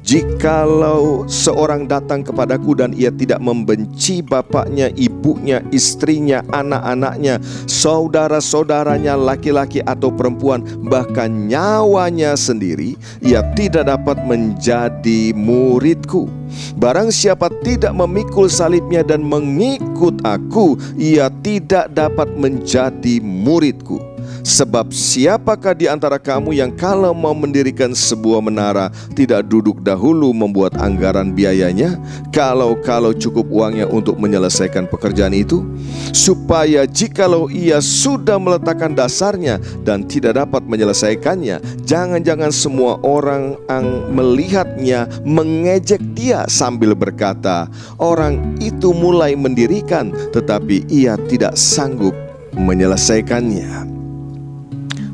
jikalau seorang datang kepadaku dan ia tidak membenci bapaknya, ibunya, istrinya, anak-anaknya, saudara-saudaranya laki-laki atau perempuan, bahkan nyawanya sendiri, ia tidak dapat menjadi muridku. Barang siapa tidak memikul salibnya dan mengikut aku, ia tidak dapat menjadi muridku. Sebab siapakah di antara kamu yang kalau mau mendirikan sebuah menara tidak duduk dahulu membuat anggaran biayanya, kalau cukup uangnya untuk menyelesaikan pekerjaan itu, supaya jikalau ia sudah meletakkan dasarnya dan tidak dapat menyelesaikannya, jangan-jangan semua orang yang melihatnya mengejek dia sambil berkata, orang itu mulai mendirikan tetapi ia tidak sanggup menyelesaikannya.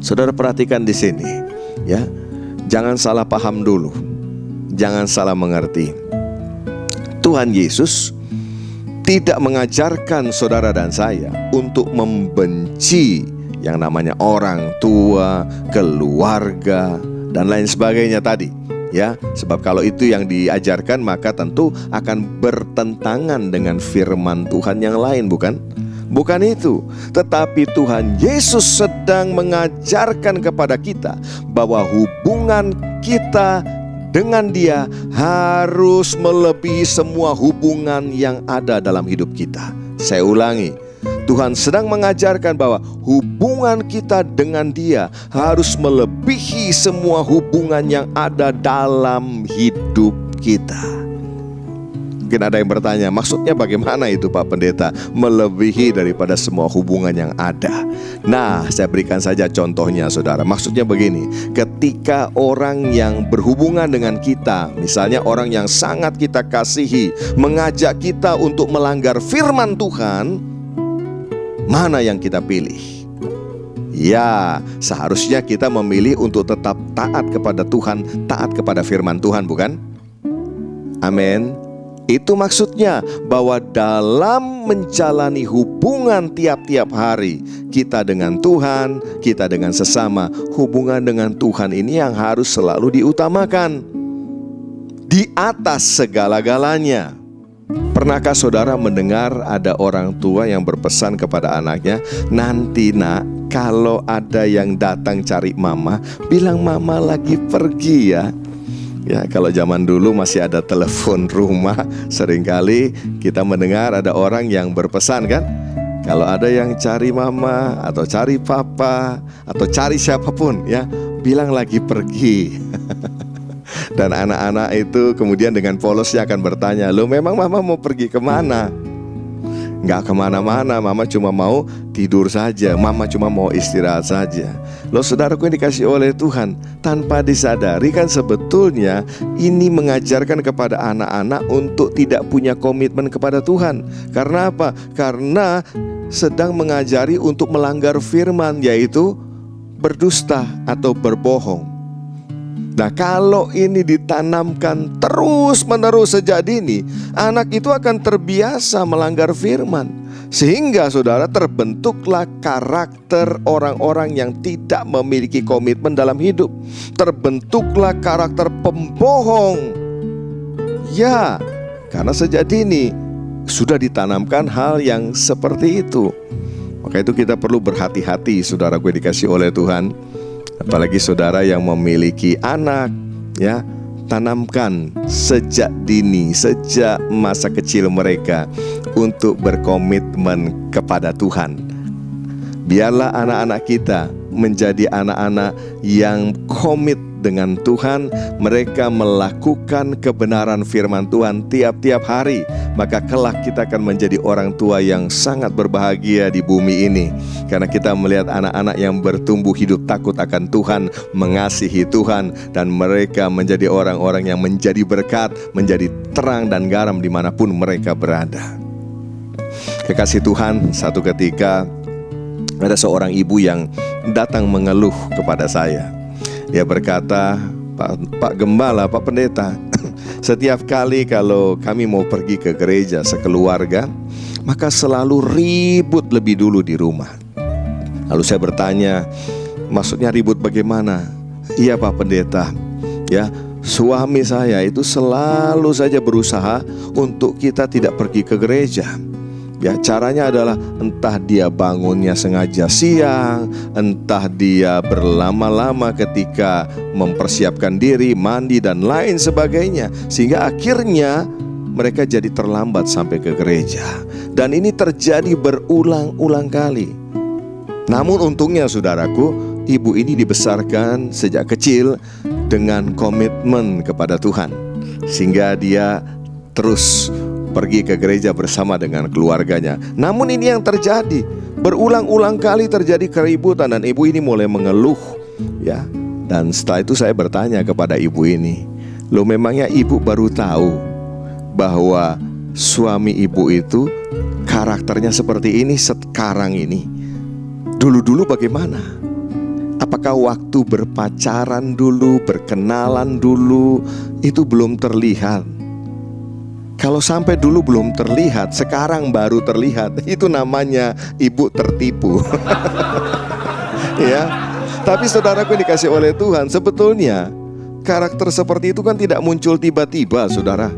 Saudara perhatikan di sini, ya. Jangan salah paham dulu. Jangan salah mengerti. Tuhan Yesus tidak mengajarkan saudara dan saya untuk membenci yang namanya orang tua, keluarga, dan lain sebagainya tadi, ya. Sebab kalau itu yang diajarkan, maka tentu akan bertentangan dengan firman Tuhan yang lain, bukan? Bukan itu, tetapi Tuhan Yesus sedang mengajarkan kepada kita bahwa hubungan kita dengan Dia harus melebihi semua hubungan yang ada dalam hidup kita. Saya ulangi, Tuhan sedang mengajarkan bahwa hubungan kita dengan Dia harus melebihi semua hubungan yang ada dalam hidup kita. Mungkin ada yang bertanya, maksudnya bagaimana itu Pak Pendeta? Melebihi daripada semua hubungan yang ada. Nah, saya berikan saja contohnya saudara. Maksudnya begini, ketika orang yang berhubungan dengan kita, misalnya orang yang sangat kita kasihi, mengajak kita untuk melanggar firman Tuhan, mana yang kita pilih? Ya, seharusnya kita memilih untuk tetap taat kepada Tuhan, taat kepada firman Tuhan, bukan? Amin. Itu maksudnya bahwa dalam menjalani hubungan tiap-tiap hari kita dengan Tuhan, kita dengan sesama, hubungan dengan Tuhan ini yang harus selalu diutamakan di atas segala-galanya. Pernahkah saudara mendengar ada orang tua yang berpesan kepada anaknya, nanti nak, kalau ada yang datang cari mama, bilang mama lagi pergi ya. Ya, kalau zaman dulu masih ada telepon rumah, seringkali kita mendengar ada orang yang berpesan kan, kalau ada yang cari mama atau cari papa atau cari siapapun ya, bilang lagi pergi. Dan anak-anak itu kemudian dengan polosnya akan bertanya, loh memang mama mau pergi kemana? Nggak kemana-mana, mama cuma mau tidur saja, mama cuma mau istirahat saja. Loh saudaraku yang dikasih oleh Tuhan, tanpa disadari kan sebetulnya ini mengajarkan kepada anak-anak untuk tidak punya komitmen kepada Tuhan. Karena apa? Karena sedang mengajari untuk melanggar firman, yaitu berdusta atau berbohong. Nah, kalau ini ditanamkan terus-menerus sejak dini, anak itu akan terbiasa melanggar firman. Sehingga saudara, terbentuklah karakter orang-orang yang tidak memiliki komitmen dalam hidup. Terbentuklah karakter pembohong. Ya, karena sejak dini sudah ditanamkan hal yang seperti itu. Maka itu kita perlu berhati-hati saudara gue dikasih oleh Tuhan. Apalagi saudara yang memiliki anak, ya, tanamkan sejak dini, sejak masa kecil mereka untuk berkomitmen kepada Tuhan. Biarlah anak-anak kita menjadi anak-anak yang komit dengan Tuhan. Mereka melakukan kebenaran firman Tuhan tiap-tiap hari. Maka kelak kita akan menjadi orang tua yang sangat berbahagia di bumi ini. Karena kita melihat anak-anak yang bertumbuh hidup takut akan Tuhan, mengasihi Tuhan, dan mereka menjadi orang-orang yang menjadi berkat, menjadi terang dan garam dimanapun mereka berada. Kekasih Tuhan, satu ketika ada seorang ibu yang datang mengeluh kepada saya. Dia berkata, Pak Gembala, Pak Pendeta, setiap kali kalau kami mau pergi ke gereja sekeluarga, maka selalu ribut lebih dulu di rumah. Lalu saya bertanya, maksudnya ribut bagaimana? Iya Pak Pendeta, ya, suami saya itu selalu saja berusaha untuk kita tidak pergi ke gereja. Ya, caranya adalah entah dia bangunnya sengaja siang, entah dia berlama-lama ketika mempersiapkan diri, mandi dan lain sebagainya, sehingga akhirnya mereka jadi terlambat sampai ke gereja. Dan ini terjadi berulang-ulang kali. Namun untungnya saudaraku, ibu ini dibesarkan sejak kecil dengan komitmen kepada Tuhan, sehingga dia terus pergi ke gereja bersama dengan keluarganya. Namun ini yang terjadi, berulang-ulang kali terjadi keributan dan ibu ini mulai mengeluh, ya. Dan setelah itu saya bertanya kepada ibu ini, loh memangnya ibu baru tahu bahwa suami ibu itu karakternya seperti ini sekarang ini? Dulu-dulu bagaimana? Apakah waktu berpacaran dulu, berkenalan dulu, itu belum terlihat? Kalau sampai dulu belum terlihat, sekarang baru terlihat, itu namanya ibu tertipu. Ya, tapi saudaraku yang dikasih oleh Tuhan, sebetulnya karakter seperti itu kan tidak muncul tiba-tiba, saudara.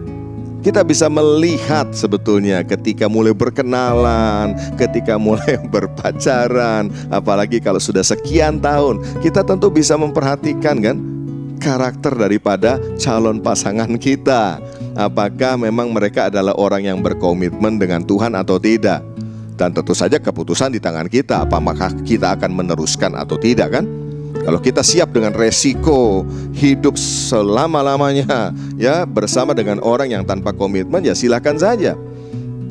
Kita bisa melihat sebetulnya ketika mulai berkenalan, ketika mulai berpacaran, apalagi kalau sudah sekian tahun, kita tentu bisa memperhatikan kan karakter daripada calon pasangan kita. Apakah memang mereka adalah orang yang berkomitmen dengan Tuhan atau tidak? Dan tentu saja keputusan di tangan kita, apakah kita akan meneruskan atau tidak kan? Kalau kita siap dengan resiko hidup selama-lamanya ya bersama dengan orang yang tanpa komitmen, ya silakan saja.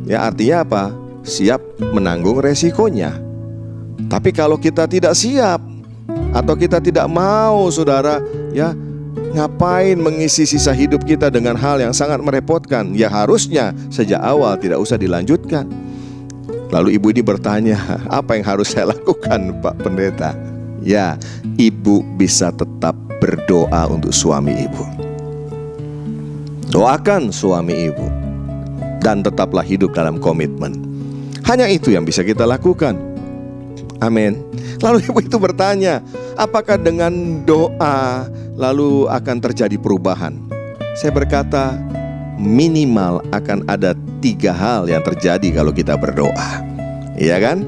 Ya artinya apa? Siap menanggung resikonya. Tapi kalau kita tidak siap atau kita tidak mau, saudara, ya ngapain mengisi sisa hidup kita dengan hal yang sangat merepotkan? Ya harusnya sejak awal tidak usah dilanjutkan. Lalu ibu ini bertanya, apa yang harus saya lakukan, Pak Pendeta? Ya, ibu bisa tetap berdoa untuk suami ibu. Doakan suami ibu dan tetaplah hidup dalam komitmen. Hanya itu yang bisa kita lakukan. Amin. Lalu ibu itu bertanya, apakah dengan doa lalu akan terjadi perubahan? Saya berkata, minimal akan ada 3 hal yang terjadi kalau kita berdoa. Iya kan?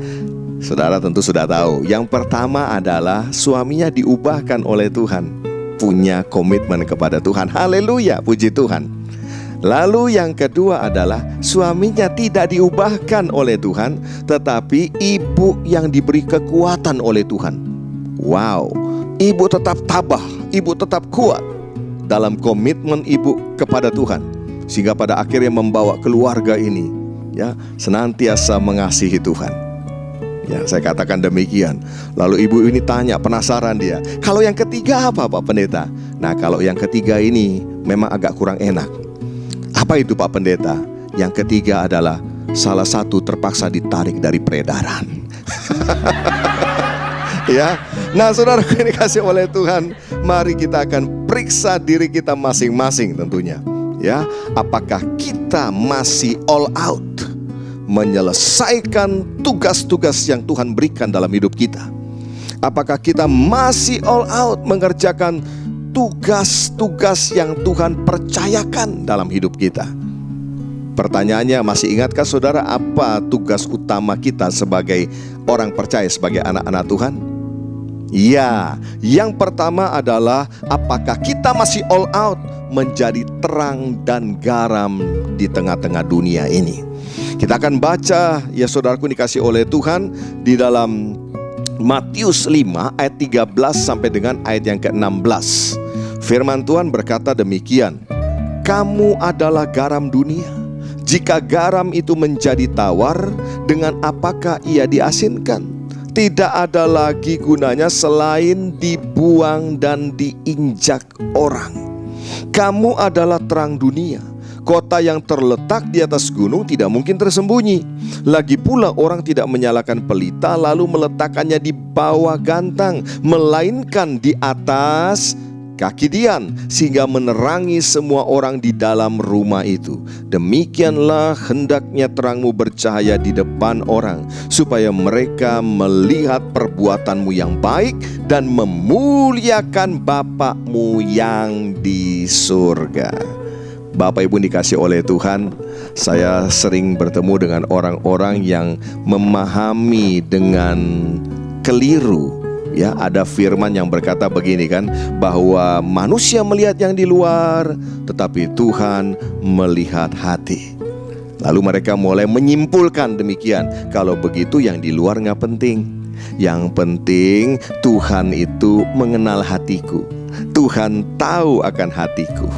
Saudara tentu sudah tahu. Yang pertama adalah suaminya diubahkan oleh Tuhan, punya komitmen kepada Tuhan. Haleluya, puji Tuhan. Lalu yang kedua adalah suaminya tidak diubahkan oleh Tuhan, tetapi ibu yang diberi kekuatan oleh Tuhan. Wow, ibu tetap tabah, ibu tetap kuat dalam komitmen ibu kepada Tuhan, sehingga pada akhirnya membawa keluarga ini ya senantiasa mengasihi Tuhan. Ya, saya katakan demikian. Lalu ibu ini tanya, penasaran dia, kalau yang ketiga apa, Pak Pendeta? Nah, kalau yang ketiga ini memang agak kurang enak. Apa itu, Pak Pendeta? Yang ketiga adalah salah satu terpaksa ditarik dari peredaran. Ya, nah saudara ini dikasih oleh Tuhan, mari kita akan periksa diri kita masing-masing tentunya. Ya, apakah kita masih all out menyelesaikan tugas-tugas yang Tuhan berikan dalam hidup kita? Apakah kita masih all out mengerjakan tugas-tugas yang Tuhan percayakan dalam hidup kita? Pertanyaannya, masih ingatkah saudara apa tugas utama kita sebagai orang percaya, sebagai anak-anak Tuhan? Ya, yang pertama adalah apakah kita masih all out menjadi terang dan garam di tengah-tengah dunia ini? Kita akan baca, ya saudaraku dikasih oleh Tuhan, di dalam Matius 5 ayat 13 sampai dengan ayat yang ke-16. Firman Tuhan berkata demikian, kamu adalah garam dunia. Jika garam itu menjadi tawar, dengan apakah ia diasinkan? Tidak ada lagi gunanya selain dibuang dan diinjak orang. Kamu adalah terang dunia. Kota yang terletak di atas gunung tidak mungkin tersembunyi. Lagi pula orang tidak menyalakan pelita lalu meletakkannya di bawah gantang, melainkan di atas kaki dian, sehingga menerangi semua orang di dalam rumah itu. Demikianlah hendaknya terangmu bercahaya di depan orang, supaya mereka melihat perbuatanmu yang baik dan memuliakan Bapakmu yang di surga. Bapak Ibu dikasih oleh Tuhan, saya sering bertemu dengan orang-orang yang memahami dengan keliru. Ya, ada firman yang berkata begini kan, bahwa manusia melihat yang di luar, tetapi Tuhan melihat hati. Lalu mereka mulai menyimpulkan demikian, kalau begitu yang di luar gak penting. Yang penting Tuhan itu mengenal hatiku. Tuhan tahu akan hatiku.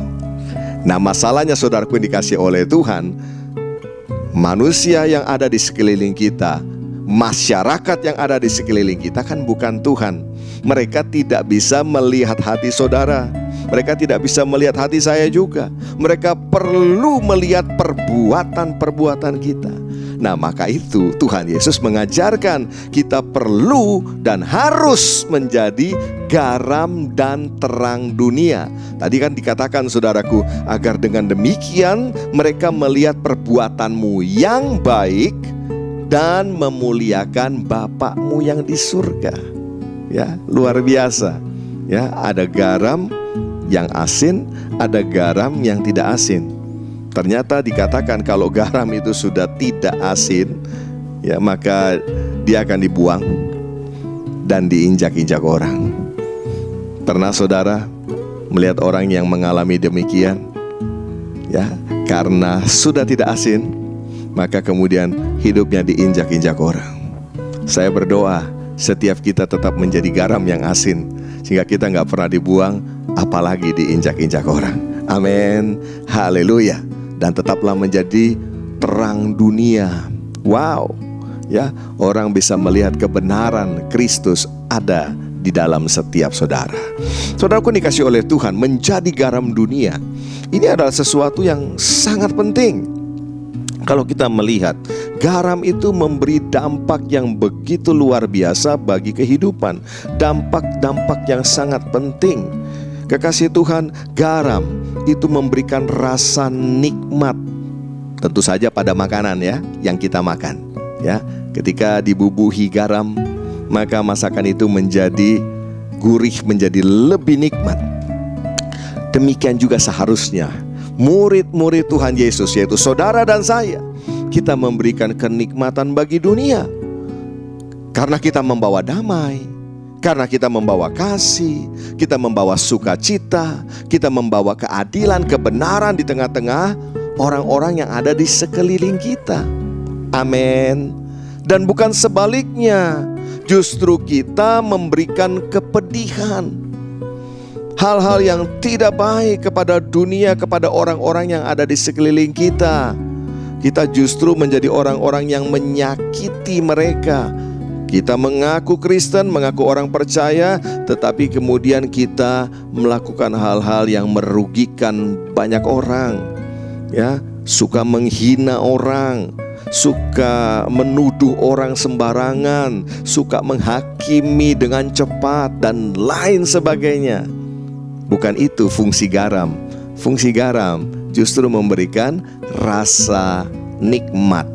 Nah, masalahnya saudaraku dikasih oleh Tuhan, manusia yang ada di sekeliling kita, masyarakat yang ada di sekeliling kita kan bukan Tuhan. Mereka tidak bisa melihat hati saudara. Mereka tidak bisa melihat hati saya juga. Mereka perlu melihat perbuatan-perbuatan kita. Nah, maka itu Tuhan Yesus mengajarkan kita perlu dan harus menjadi garam dan terang dunia. Tadi kan dikatakan saudaraku, agar dengan demikian mereka melihat perbuatanmu yang baik dan memuliakan Bapakmu yang di surga. Ya, luar biasa. Ya, ada garam yang asin, ada garam yang tidak asin. Ternyata dikatakan kalau garam itu sudah tidak asin, ya maka dia akan dibuang dan diinjak-injak orang. Pernah saudara melihat orang yang mengalami demikian? Ya, karena sudah tidak asin, maka kemudian hidupnya diinjak-injak orang. Saya berdoa setiap kita tetap menjadi garam yang asin, sehingga kita nggak pernah dibuang, apalagi diinjak-injak orang. Amin, haleluya. Dan tetaplah menjadi terang dunia. Wow, ya, orang bisa melihat kebenaran Kristus ada di dalam setiap saudara. Saudaraku dikasih oleh Tuhan, menjadi garam dunia ini adalah sesuatu yang sangat penting. Kalau kita melihat, garam itu memberi dampak yang begitu luar biasa bagi kehidupan. Dampak-dampak yang sangat penting. Kekasih Tuhan, garam itu memberikan rasa nikmat. Tentu saja pada makanan ya, yang kita makan. Ya, ketika dibubuhi garam, maka masakan itu menjadi gurih, menjadi lebih nikmat. Demikian juga seharusnya murid-murid Tuhan Yesus, yaitu saudara dan saya, kita memberikan kenikmatan bagi dunia. Karena kita membawa damai, karena kita membawa kasih, kita membawa sukacita, kita membawa keadilan, kebenaran di tengah-tengah orang-orang yang ada di sekeliling kita. Amin. Dan bukan sebaliknya, justru kita memberikan kepedihan, hal-hal yang tidak baik kepada dunia, kepada orang-orang yang ada di sekeliling kita. Kita justru menjadi orang-orang yang menyakiti mereka. Kita mengaku Kristen, mengaku orang percaya, tetapi kemudian kita melakukan hal-hal yang merugikan banyak orang. Ya, suka menghina orang, suka menuduh orang sembarangan, suka menghakimi dengan cepat, dan lain sebagainya. Bukan itu fungsi garam. Fungsi garam justru memberikan rasa nikmat.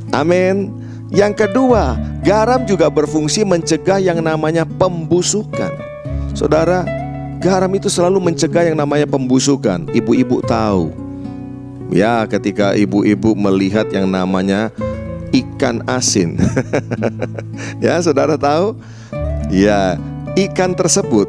Amin. Yang kedua, garam juga berfungsi mencegah yang namanya pembusukan. Saudara, garam itu selalu mencegah yang namanya pembusukan. Ibu-ibu tahu. Ya, ketika ibu-ibu melihat yang namanya ikan asin. Ya, saudara tahu? Ya, ikan tersebut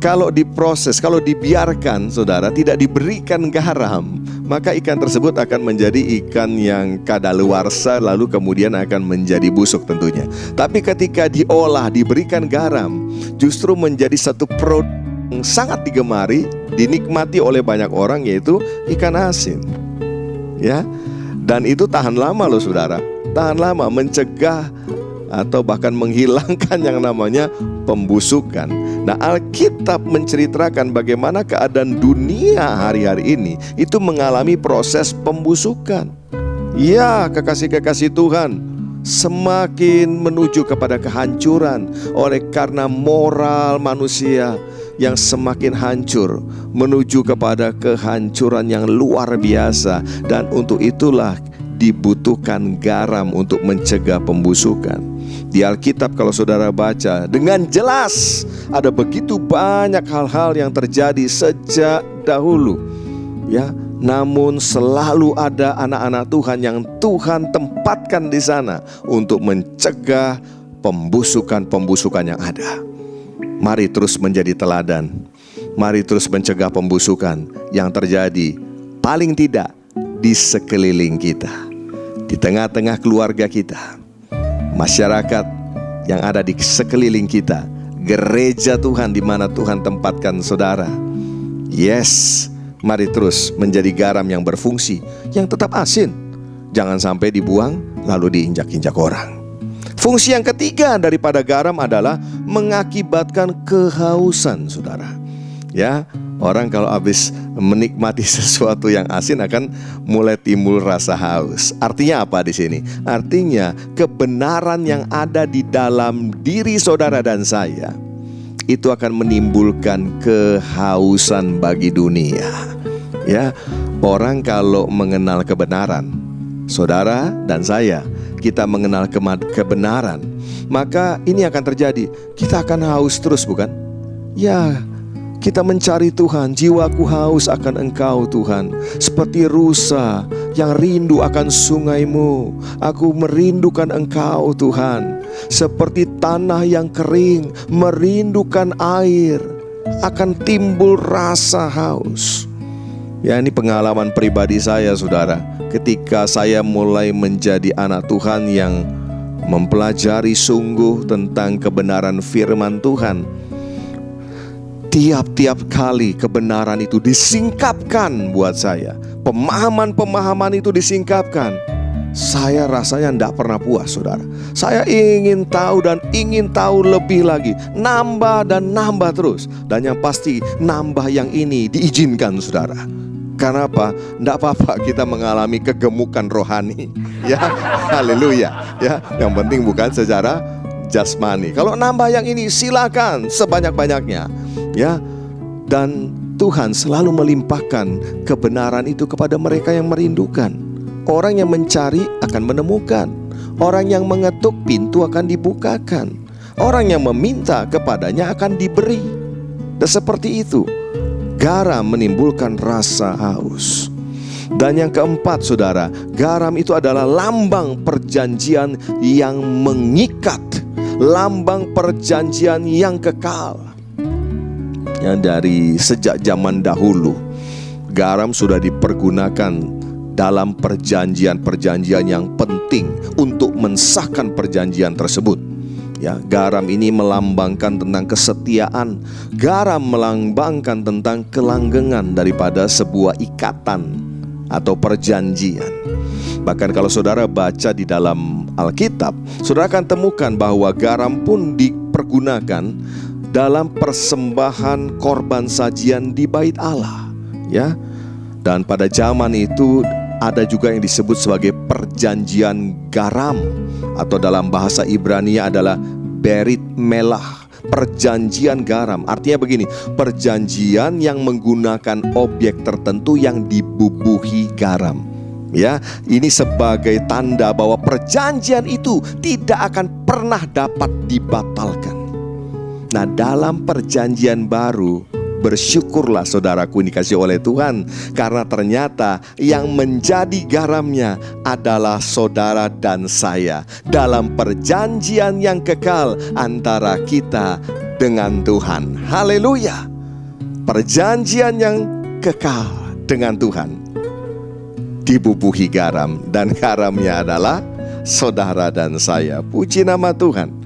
kalau diproses, kalau dibiarkan, saudara, tidak diberikan garam, maka ikan tersebut akan menjadi ikan yang kadaluarsa, lalu kemudian akan menjadi busuk tentunya. Tapi ketika diolah, diberikan garam, justru menjadi satu produk yang sangat digemari, dinikmati oleh banyak orang, yaitu ikan asin. Ya, dan itu tahan lama loh saudara, tahan lama, mencegah atau bahkan menghilangkan yang namanya pembusukan. Nah, Alkitab menceritakan bagaimana keadaan dunia hari-hari ini itu mengalami proses pembusukan. Ya, kekasih-kekasih Tuhan, semakin menuju kepada kehancuran oleh karena moral manusia yang semakin hancur, menuju kepada kehancuran yang luar biasa. Dan untuk itulah dibutuhkan garam untuk mencegah pembusukan. Di Alkitab kalau saudara baca dengan jelas, ada begitu banyak hal-hal yang terjadi sejak dahulu, ya. Namun selalu ada anak-anak Tuhan yang Tuhan tempatkan di sana untuk mencegah pembusukan-pembusukan yang ada. Mari terus menjadi teladan. Mari terus mencegah pembusukan yang terjadi paling tidak di sekeliling kita, di tengah-tengah keluarga kita, masyarakat yang ada di sekeliling kita, gereja Tuhan di mana Tuhan tempatkan saudara. Yes, mari terus menjadi garam yang berfungsi, yang tetap asin. Jangan sampai dibuang lalu diinjak-injak orang. Fungsi yang ketiga daripada garam adalah mengakibatkan kehausan, saudara. Ya, orang kalau habis menikmati sesuatu yang asin akan mulai timbul rasa haus. Artinya apa di sini? Artinya kebenaran yang ada di dalam diri saudara dan saya itu akan menimbulkan kehausan bagi dunia. Ya, orang kalau mengenal kebenaran, saudara dan saya, kita mengenal kebenaran, maka ini akan terjadi. Kita akan haus terus, bukan? Ya, kita mencari Tuhan. Jiwaku haus akan Engkau Tuhan, seperti rusa yang rindu akan sungai-Mu. Aku merindukan Engkau Tuhan, seperti tanah yang kering merindukan air. Akan timbul rasa haus. Ya, ini pengalaman pribadi saya, saudara. Ketika saya mulai menjadi anak Tuhan yang mempelajari sungguh tentang kebenaran firman Tuhan, tiap-tiap kali kebenaran itu disingkapkan buat saya, pemahaman-pemahaman itu disingkapkan, saya rasanya tidak pernah puas, saudara. Saya ingin tahu dan ingin tahu lebih lagi, nambah dan nambah terus. Dan yang pasti nambah yang ini diizinkan, saudara. Karena apa? Tidak apa-apa kita mengalami kegemukan rohani, ya, haleluya, ya. Yang penting bukan secara jasmani. Kalau nambah yang ini silakan sebanyak-banyaknya, ya. Dan Tuhan selalu melimpahkan kebenaran itu kepada mereka yang merindukan. Orang yang mencari akan menemukan, orang yang mengetuk pintu akan dibukakan, orang yang meminta kepadanya akan diberi. Dan seperti itu garam menimbulkan rasa haus. Dan yang keempat, saudara, garam itu adalah lambang perjanjian yang mengikat, lambang perjanjian yang kekal. Yang dari sejak zaman dahulu, garam sudah dipergunakan dalam perjanjian-perjanjian yang penting untuk mensahkan perjanjian tersebut. Ya, garam ini melambangkan tentang kesetiaan. Garam melambangkan tentang kelanggengan daripada sebuah ikatan atau perjanjian. Bahkan kalau saudara baca di dalam Alkitab, saudara akan temukan bahwa garam pun dipergunakan dalam persembahan korban sajian di bait Allah, ya. Dan pada zaman itu ada juga yang disebut sebagai perjanjian garam, atau dalam bahasa Ibrani adalah berit melah, perjanjian garam. Artinya begini, perjanjian yang menggunakan objek tertentu yang dibubuhi garam. Ya, ini sebagai tanda bahwa perjanjian itu tidak akan pernah dapat dibatalkan. Nah, dalam perjanjian baru, bersyukurlah saudaraku dikasih oleh Tuhan, karena ternyata yang menjadi garamnya adalah saudara dan saya dalam perjanjian yang kekal antara kita dengan Tuhan. Haleluya. Perjanjian yang kekal dengan Tuhan dibubuhi garam, dan garamnya adalah saudara dan saya. Puji nama Tuhan.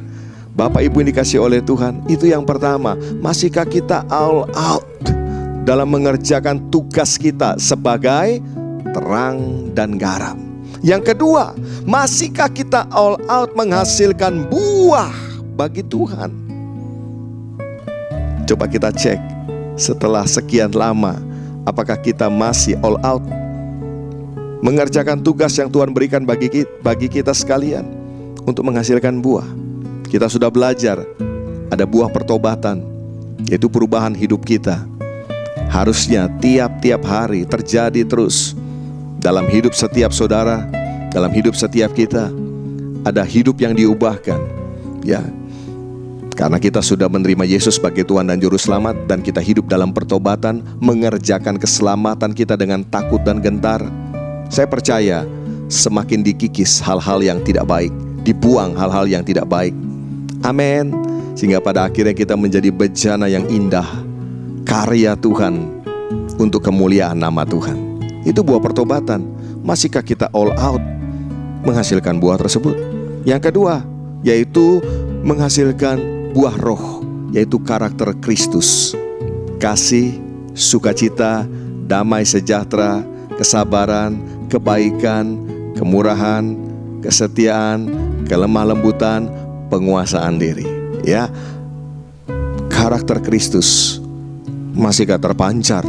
Bapak Ibu yang dikasih oleh Tuhan, itu yang pertama. Masihkah kita all out dalam mengerjakan tugas kita sebagai terang dan garam? Yang kedua, masihkah kita all out menghasilkan buah bagi Tuhan? Coba kita cek setelah sekian lama, apakah kita masih all out mengerjakan tugas yang Tuhan berikan bagi kita sekalian untuk menghasilkan buah. Kita sudah belajar ada buah pertobatan, yaitu perubahan hidup kita. Harusnya tiap-tiap hari terjadi terus dalam hidup setiap saudara, dalam hidup setiap kita. Ada hidup yang diubahkan, ya. Karena kita sudah menerima Yesus sebagai Tuhan dan Juru Selamat, dan kita hidup dalam pertobatan, mengerjakan keselamatan kita dengan takut dan gentar. Saya percaya semakin dikikis hal-hal yang tidak baik, dibuang hal-hal yang tidak baik. Amin. Sehingga pada akhirnya kita menjadi bejana yang indah, karya Tuhan untuk kemuliaan nama Tuhan. Itu buah pertobatan. Masihkah kita all out menghasilkan buah tersebut? Yang kedua, yaitu menghasilkan buah roh, yaitu karakter Kristus. Kasih, sukacita, damai sejahtera, kesabaran, kebaikan, kemurahan, kesetiaan, kelemah lembutan, penguasaan diri. Ya, karakter Kristus masihkah terpancar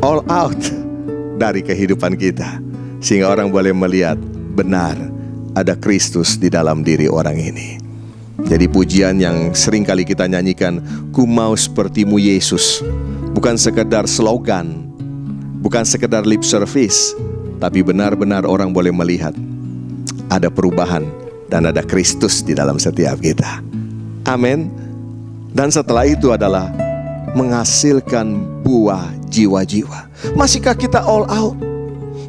all out dari kehidupan kita, sehingga orang boleh melihat benar ada Kristus di dalam diri orang ini. Jadi pujian yang sering kali kita nyanyikan, ku mau sepertimu Yesus, bukan sekedar slogan, bukan sekedar lip service, tapi benar-benar orang boleh melihat ada perubahan dan ada Kristus di dalam setiap kita. Amin. Dan setelah itu adalah menghasilkan buah jiwa-jiwa. Masihkah kita all out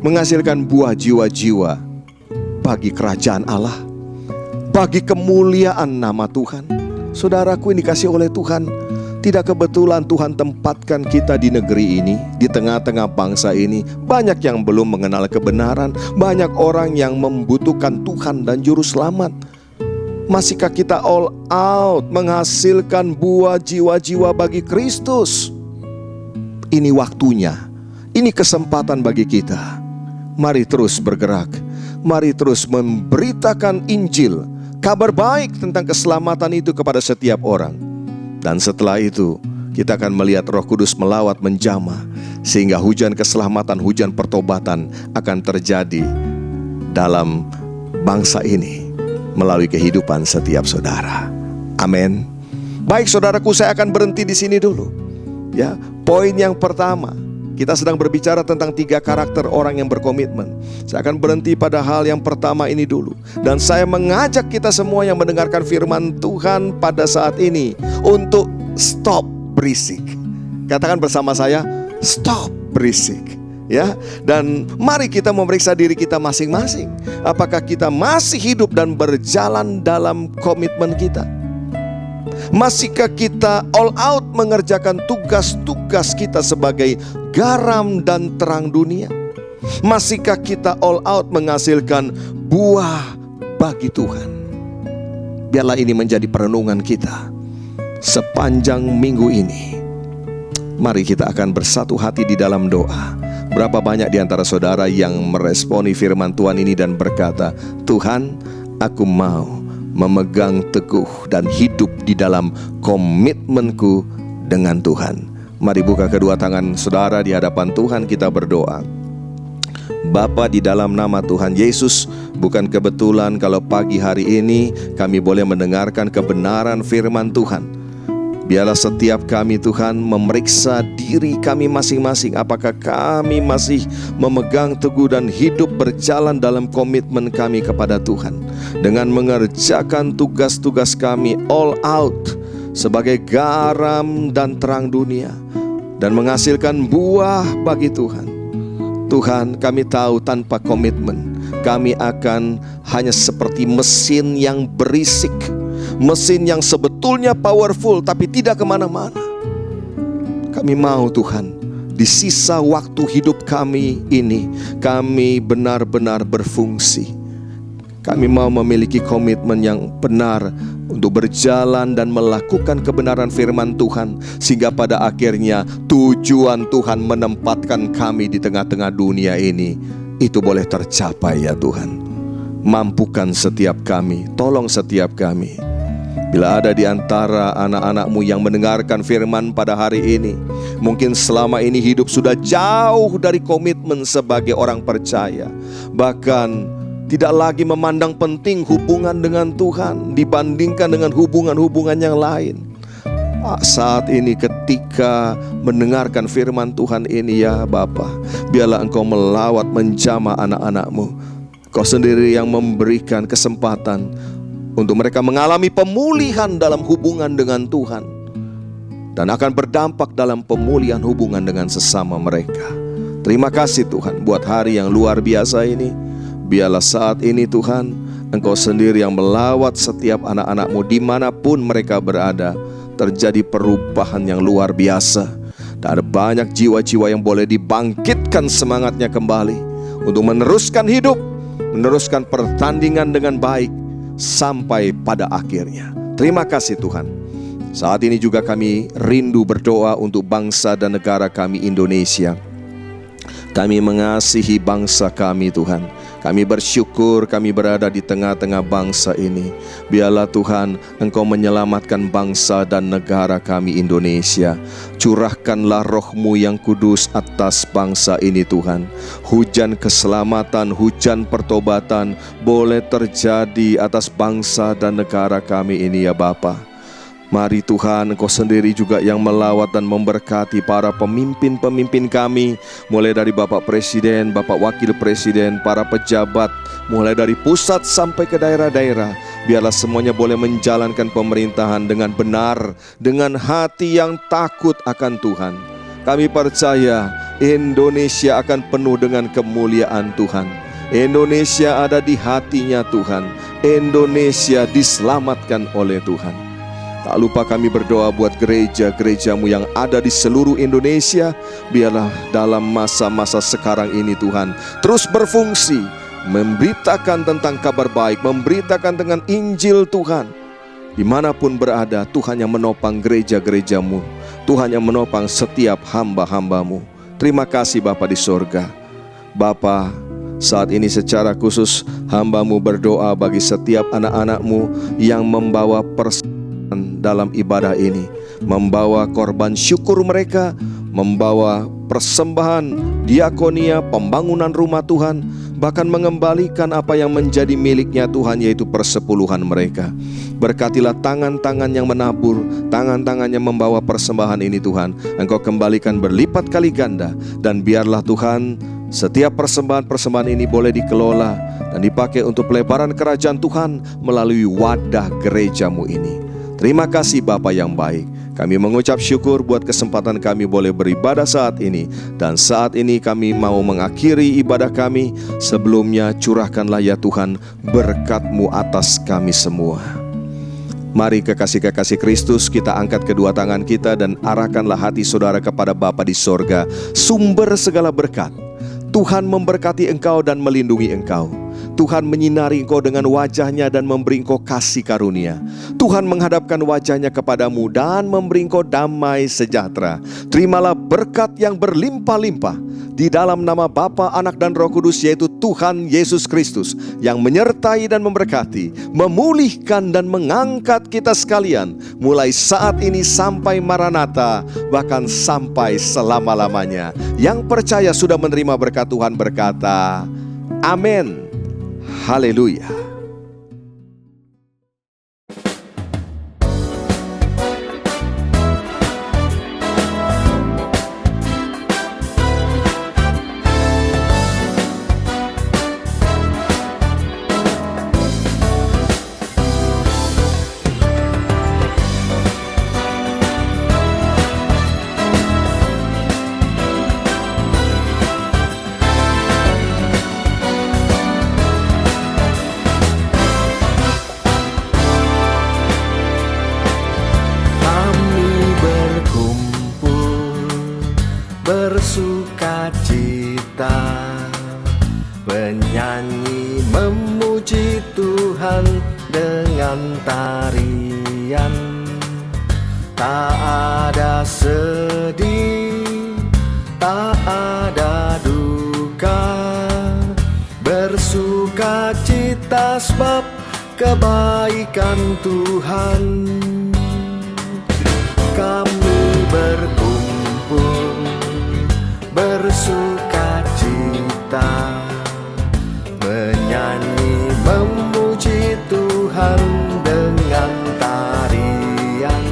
menghasilkan buah jiwa-jiwa bagi kerajaan Allah, bagi kemuliaan nama Tuhan? Saudaraku yang dikasih oleh Tuhan, tidak kebetulan Tuhan tempatkan kita di negeri ini, di tengah-tengah bangsa ini. Banyak yang belum mengenal kebenaran, banyak orang yang membutuhkan Tuhan dan Juru Selamat. Masihkah kita all out menghasilkan buah jiwa-jiwa bagi Kristus? Ini waktunya, ini kesempatan bagi kita. Mari terus bergerak, mari terus memberitakan Injil, kabar baik tentang keselamatan itu kepada setiap orang. Dan setelah itu kita akan melihat Roh Kudus melawat menjamah, sehingga hujan keselamatan, hujan pertobatan akan terjadi dalam bangsa ini melalui kehidupan setiap saudara. Amin. Baik saudaraku, saya akan berhenti di sini dulu. Ya, poin yang pertama, kita sedang berbicara tentang 3 karakter orang yang berkomitmen. Saya akan berhenti pada hal yang pertama ini dulu. Dan saya mengajak kita semua yang mendengarkan firman Tuhan pada saat ini untuk stop berisik. Katakan bersama saya, stop berisik. Ya, dan mari kita memeriksa diri kita masing-masing. Apakah kita masih hidup dan berjalan dalam komitmen kita? Masihkah kita all out mengerjakan tugas-tugas kita sebagai garam dan terang dunia? Masihkah kita all out menghasilkan buah bagi Tuhan? Biarlah ini menjadi perenungan kita sepanjang minggu ini. Mari kita akan bersatu hati di dalam doa. Berapa banyak di antara saudara yang meresponi firman Tuhan ini dan berkata, Tuhan, aku mau memegang teguh dan hidup di dalam komitmenku dengan Tuhan. Mari buka kedua tangan saudara di hadapan Tuhan, kita berdoa. Bapa, di dalam nama Tuhan Yesus, bukan kebetulan kalau pagi hari ini kami boleh mendengarkan kebenaran firman Tuhan. Biarlah setiap kami Tuhan memeriksa diri kami masing-masing. Apakah kami masih memegang teguh dan hidup berjalan dalam komitmen kami kepada Tuhan, dengan mengerjakan tugas-tugas kami all out sebagai garam dan terang dunia, dan menghasilkan buah bagi Tuhan. Tuhan, kami tahu tanpa komitmen kami akan hanya seperti mesin yang berisik, mesin yang sebetulnya powerful tapi tidak kemana-mana. Kami mau Tuhan, di sisa waktu hidup kami ini, kami benar-benar berfungsi. Kami mau memiliki komitmen yang benar untuk berjalan dan melakukan kebenaran firman Tuhan, sehingga pada akhirnya tujuan Tuhan menempatkan kami di tengah-tengah dunia ini, itu boleh tercapai ya Tuhan. Mampukan setiap kami, tolong setiap kami. Bila ada di antara anak-anak-Mu yang mendengarkan firman pada hari ini, mungkin selama ini hidup sudah jauh dari komitmen sebagai orang percaya, bahkan tidak lagi memandang penting hubungan dengan Tuhan dibandingkan dengan hubungan-hubungan yang lain. Saat ini ketika mendengarkan firman Tuhan ini ya Bapa, biarlah Engkau melawat menjamah anak-anak-Mu. Kau sendiri yang memberikan kesempatan untuk mereka mengalami pemulihan dalam hubungan dengan Tuhan, dan akan berdampak dalam pemulihan hubungan dengan sesama mereka. Terima kasih Tuhan buat hari yang luar biasa ini. Biarlah saat ini Tuhan, Engkau sendiri yang melawat setiap anak-anak-Mu dimanapun mereka berada. Terjadi perubahan yang luar biasa, dan ada banyak jiwa-jiwa yang boleh dibangkitkan semangatnya kembali untuk meneruskan hidup, meneruskan pertandingan dengan baik sampai pada akhirnya. Terima kasih Tuhan. Saat ini juga kami rindu berdoa untuk bangsa dan negara kami Indonesia. Kami mengasihi bangsa kami Tuhan. Kami bersyukur kami berada di tengah-tengah bangsa ini. Biarlah Tuhan Engkau menyelamatkan bangsa dan negara kami Indonesia. Curahkanlah Roh-Mu yang kudus atas bangsa ini Tuhan. Hujan keselamatan, hujan pertobatan boleh terjadi atas bangsa dan negara kami ini ya Bapa. Mari Tuhan, Engkau sendiri juga yang melawat dan memberkati para pemimpin-pemimpin kami, mulai dari Bapak Presiden, Bapak Wakil Presiden, para pejabat, mulai dari pusat sampai ke daerah-daerah. Biarlah semuanya boleh menjalankan pemerintahan dengan benar, dengan hati yang takut akan Tuhan. Kami percaya Indonesia akan penuh dengan kemuliaan Tuhan. Indonesia ada di hatinya Tuhan. Indonesia diselamatkan oleh Tuhan. Tak lupa kami berdoa buat gereja-gereja-Mu yang ada di seluruh Indonesia. Biarlah dalam masa-masa sekarang ini Tuhan terus berfungsi, memberitakan tentang kabar baik, memberitakan dengan Injil Tuhan. Dimanapun berada, Tuhan yang menopang gereja-gerejamu, Tuhan yang menopang setiap hamba-hambamu. Terima kasih Bapa di sorga. Bapa, saat ini secara khusus hamba-Mu berdoa bagi setiap anak-anak-Mu yang membawa persembahan dalam ibadah ini, membawa korban syukur mereka, membawa persembahan diakonia, pembangunan rumah Tuhan, bahkan mengembalikan apa yang menjadi miliknya Tuhan, yaitu persepuluhan mereka. Berkatilah tangan-tangan yang menabur, tangan-tangan yang membawa persembahan ini Tuhan, Engkau kembalikan berlipat kali ganda. Dan biarlah Tuhan, setiap persembahan-persembahan ini boleh dikelola dan dipakai untuk pelebaran kerajaan Tuhan melalui wadah gerejamu ini. Terima kasih Bapa yang baik. Kami mengucap syukur buat kesempatan kami boleh beribadah saat ini. Dan saat ini kami mau mengakhiri ibadah kami. Sebelumnya curahkanlah ya Tuhan berkat-Mu atas kami semua. Mari kekasih-kekasih Kristus, kita angkat kedua tangan kita dan arahkanlah hati saudara kepada Bapa di sorga, sumber segala berkat. Tuhan memberkati engkau dan melindungi engkau. Tuhan menyinari engkau dengan wajah-Nya dan memberi engkau kasih karunia. Tuhan menghadapkan wajah-Nya kepadamu dan memberi engkau damai sejahtera. Terimalah berkat yang berlimpah-limpah di dalam nama Bapa, Anak dan Roh Kudus, yaitu Tuhan Yesus Kristus, yang menyertai dan memberkati, memulihkan dan mengangkat kita sekalian mulai saat ini sampai Maranatha, bahkan sampai selama-lamanya. Yang percaya sudah menerima berkat Tuhan berkata, amin. Haleluya. Bersukacita, menyanyi memuji Tuhan dengan tarian. Tak ada sedih, tak ada duka, bersukacita sebab kebaikan Tuhan. Kami berkumpul bersukacita, menyanyi memuji Tuhan dengan tarian.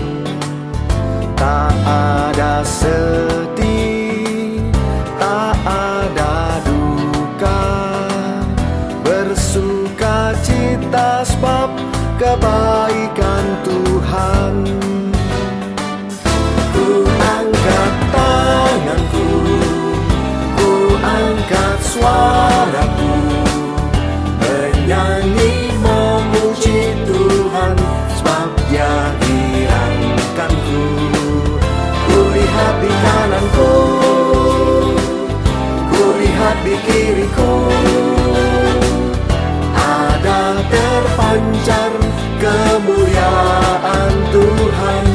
Tak ada sedih, tak ada duka, bersukacita sebab kebaikan Tuhan. Ku angkat tanganku, ku angkat suaraku, menyanyi memuji Tuhan sebab Dia hirangkanku. Ku lihat di kananku, ku lihat di kiriku, ada terpancar kemuliaan Tuhan.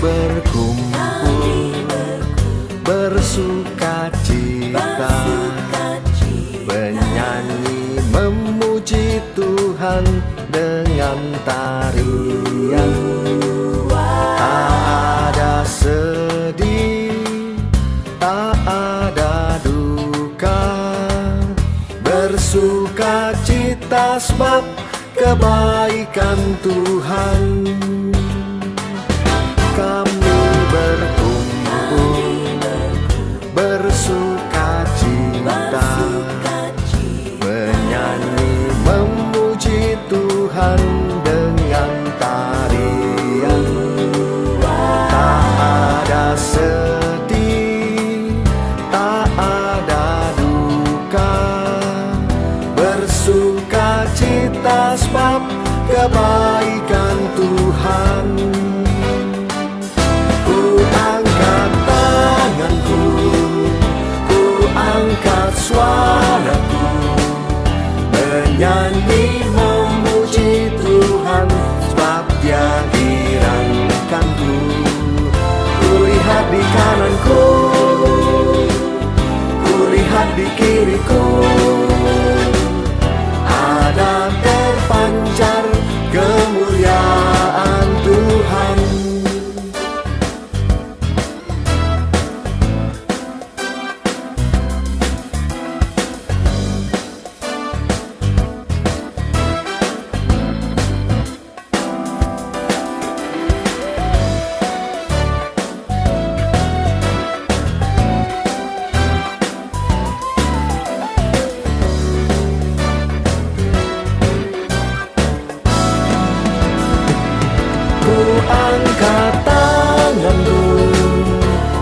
Berkumpul bersukacita, menyanyi memuji Tuhan dengan tarian. Tak ada sedih, tak ada duka, bersukacita sebab kebaikan Tuhan. Kami berkumpul bersukacita, menyanyi memuji Tuhan dengan tarian. Tak ada sedih, tak ada duka, bersuka atas bab kebaikan Tuhan. Ku angkat tanganku, ku angkat suaraku, menyanyi memuji Tuhan, sebab Dia hirangkanku. Ku lihat di kananku, ku lihat di kiriku, ada terpancar kemuliaan Tuhan. Ku angkat tanganku,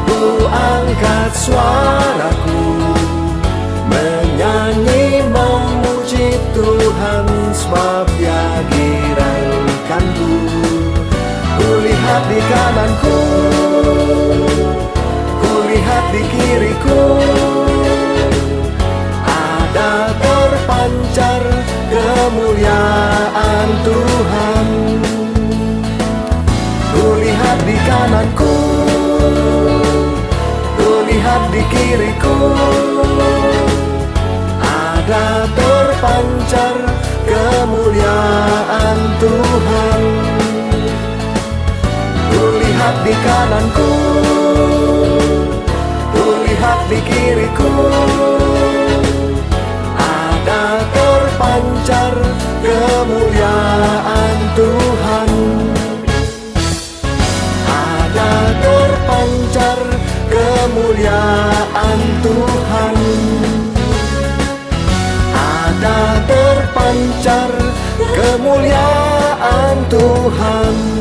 ku angkat suaraku, menyanyi memuji Tuhan, sebab Dia hirangkanku. Ku lihat di kananku, ku lihat di kiriku, ada terpancar kemuliaan Tuhan. Ku lihat di kananku, ku lihat di kiriku, ada terpancar kemuliaan Tuhan. Ku lihat di kananku, ku lihat di kiriku, ada terpancar kemuliaan Tuhan. Ada terpancar kemuliaan Tuhan. Ada terpancar kemuliaan Tuhan.